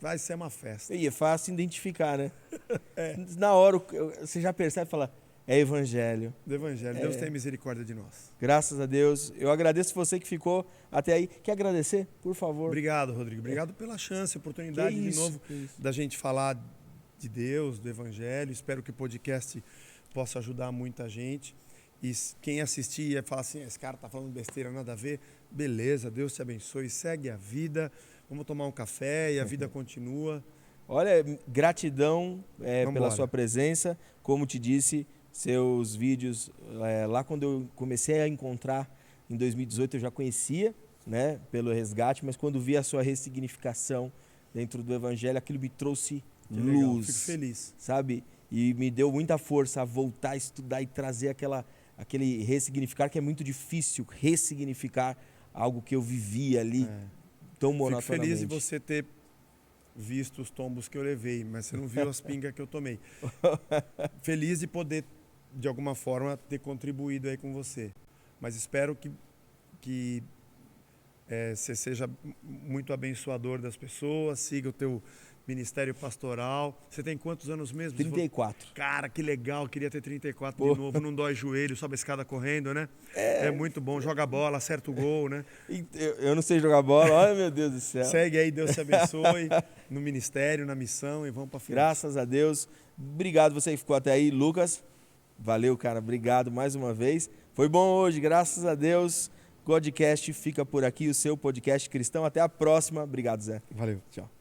Vai ser uma festa. E é fácil identificar, né? Na hora você já percebe e fala, é evangelho. Do Evangelho. Deus tem misericórdia de nós. Graças a Deus. Eu agradeço você que ficou até aí. Quer agradecer, por favor? Obrigado, Rodrigo. Obrigado pela chance, oportunidade Que de isso, novo que isso. da gente falar de Deus, do Evangelho. Espero que o podcast possa ajudar muita gente. E quem assistir e falar assim, esse cara tá falando besteira, nada a ver. Beleza, Deus te abençoe. Segue a vida. Vamos tomar um café e a vida continua. Olha, gratidão pela Vambora. sua presença. Como te disse, seus vídeos, lá quando eu comecei a encontrar, em 2018 eu já conhecia, né, pelo resgate, mas quando vi a sua ressignificação dentro do Evangelho, aquilo me trouxe Que legal, luz, fico feliz. sabe? E me deu muita força a voltar a estudar e trazer aquele ressignificar, que é muito difícil ressignificar algo que eu vivia ali tão Fico monotonamente. feliz de você ter visto os tombos que eu levei, mas você não viu as pingas que eu tomei. Feliz de poder, de alguma forma, ter contribuído aí com você. Mas espero que você seja muito abençoador das pessoas, siga o teu ministério pastoral. Você tem quantos anos mesmo? 34. Cara, que legal, queria ter 34 de novo, não dói joelho, sobe a escada correndo, né? É muito bom, joga bola, acerta o gol, né? Eu não sei jogar bola, olha meu Deus do céu. Segue aí, Deus te abençoe, no ministério, na missão e vamos pra frente. Graças a Deus. Obrigado você que ficou até aí. Lucas, valeu, cara. Obrigado mais uma vez. Foi bom hoje, graças a Deus. Godcast fica por aqui, o seu podcast cristão. Até a próxima. Obrigado, Zé. Valeu. Tchau.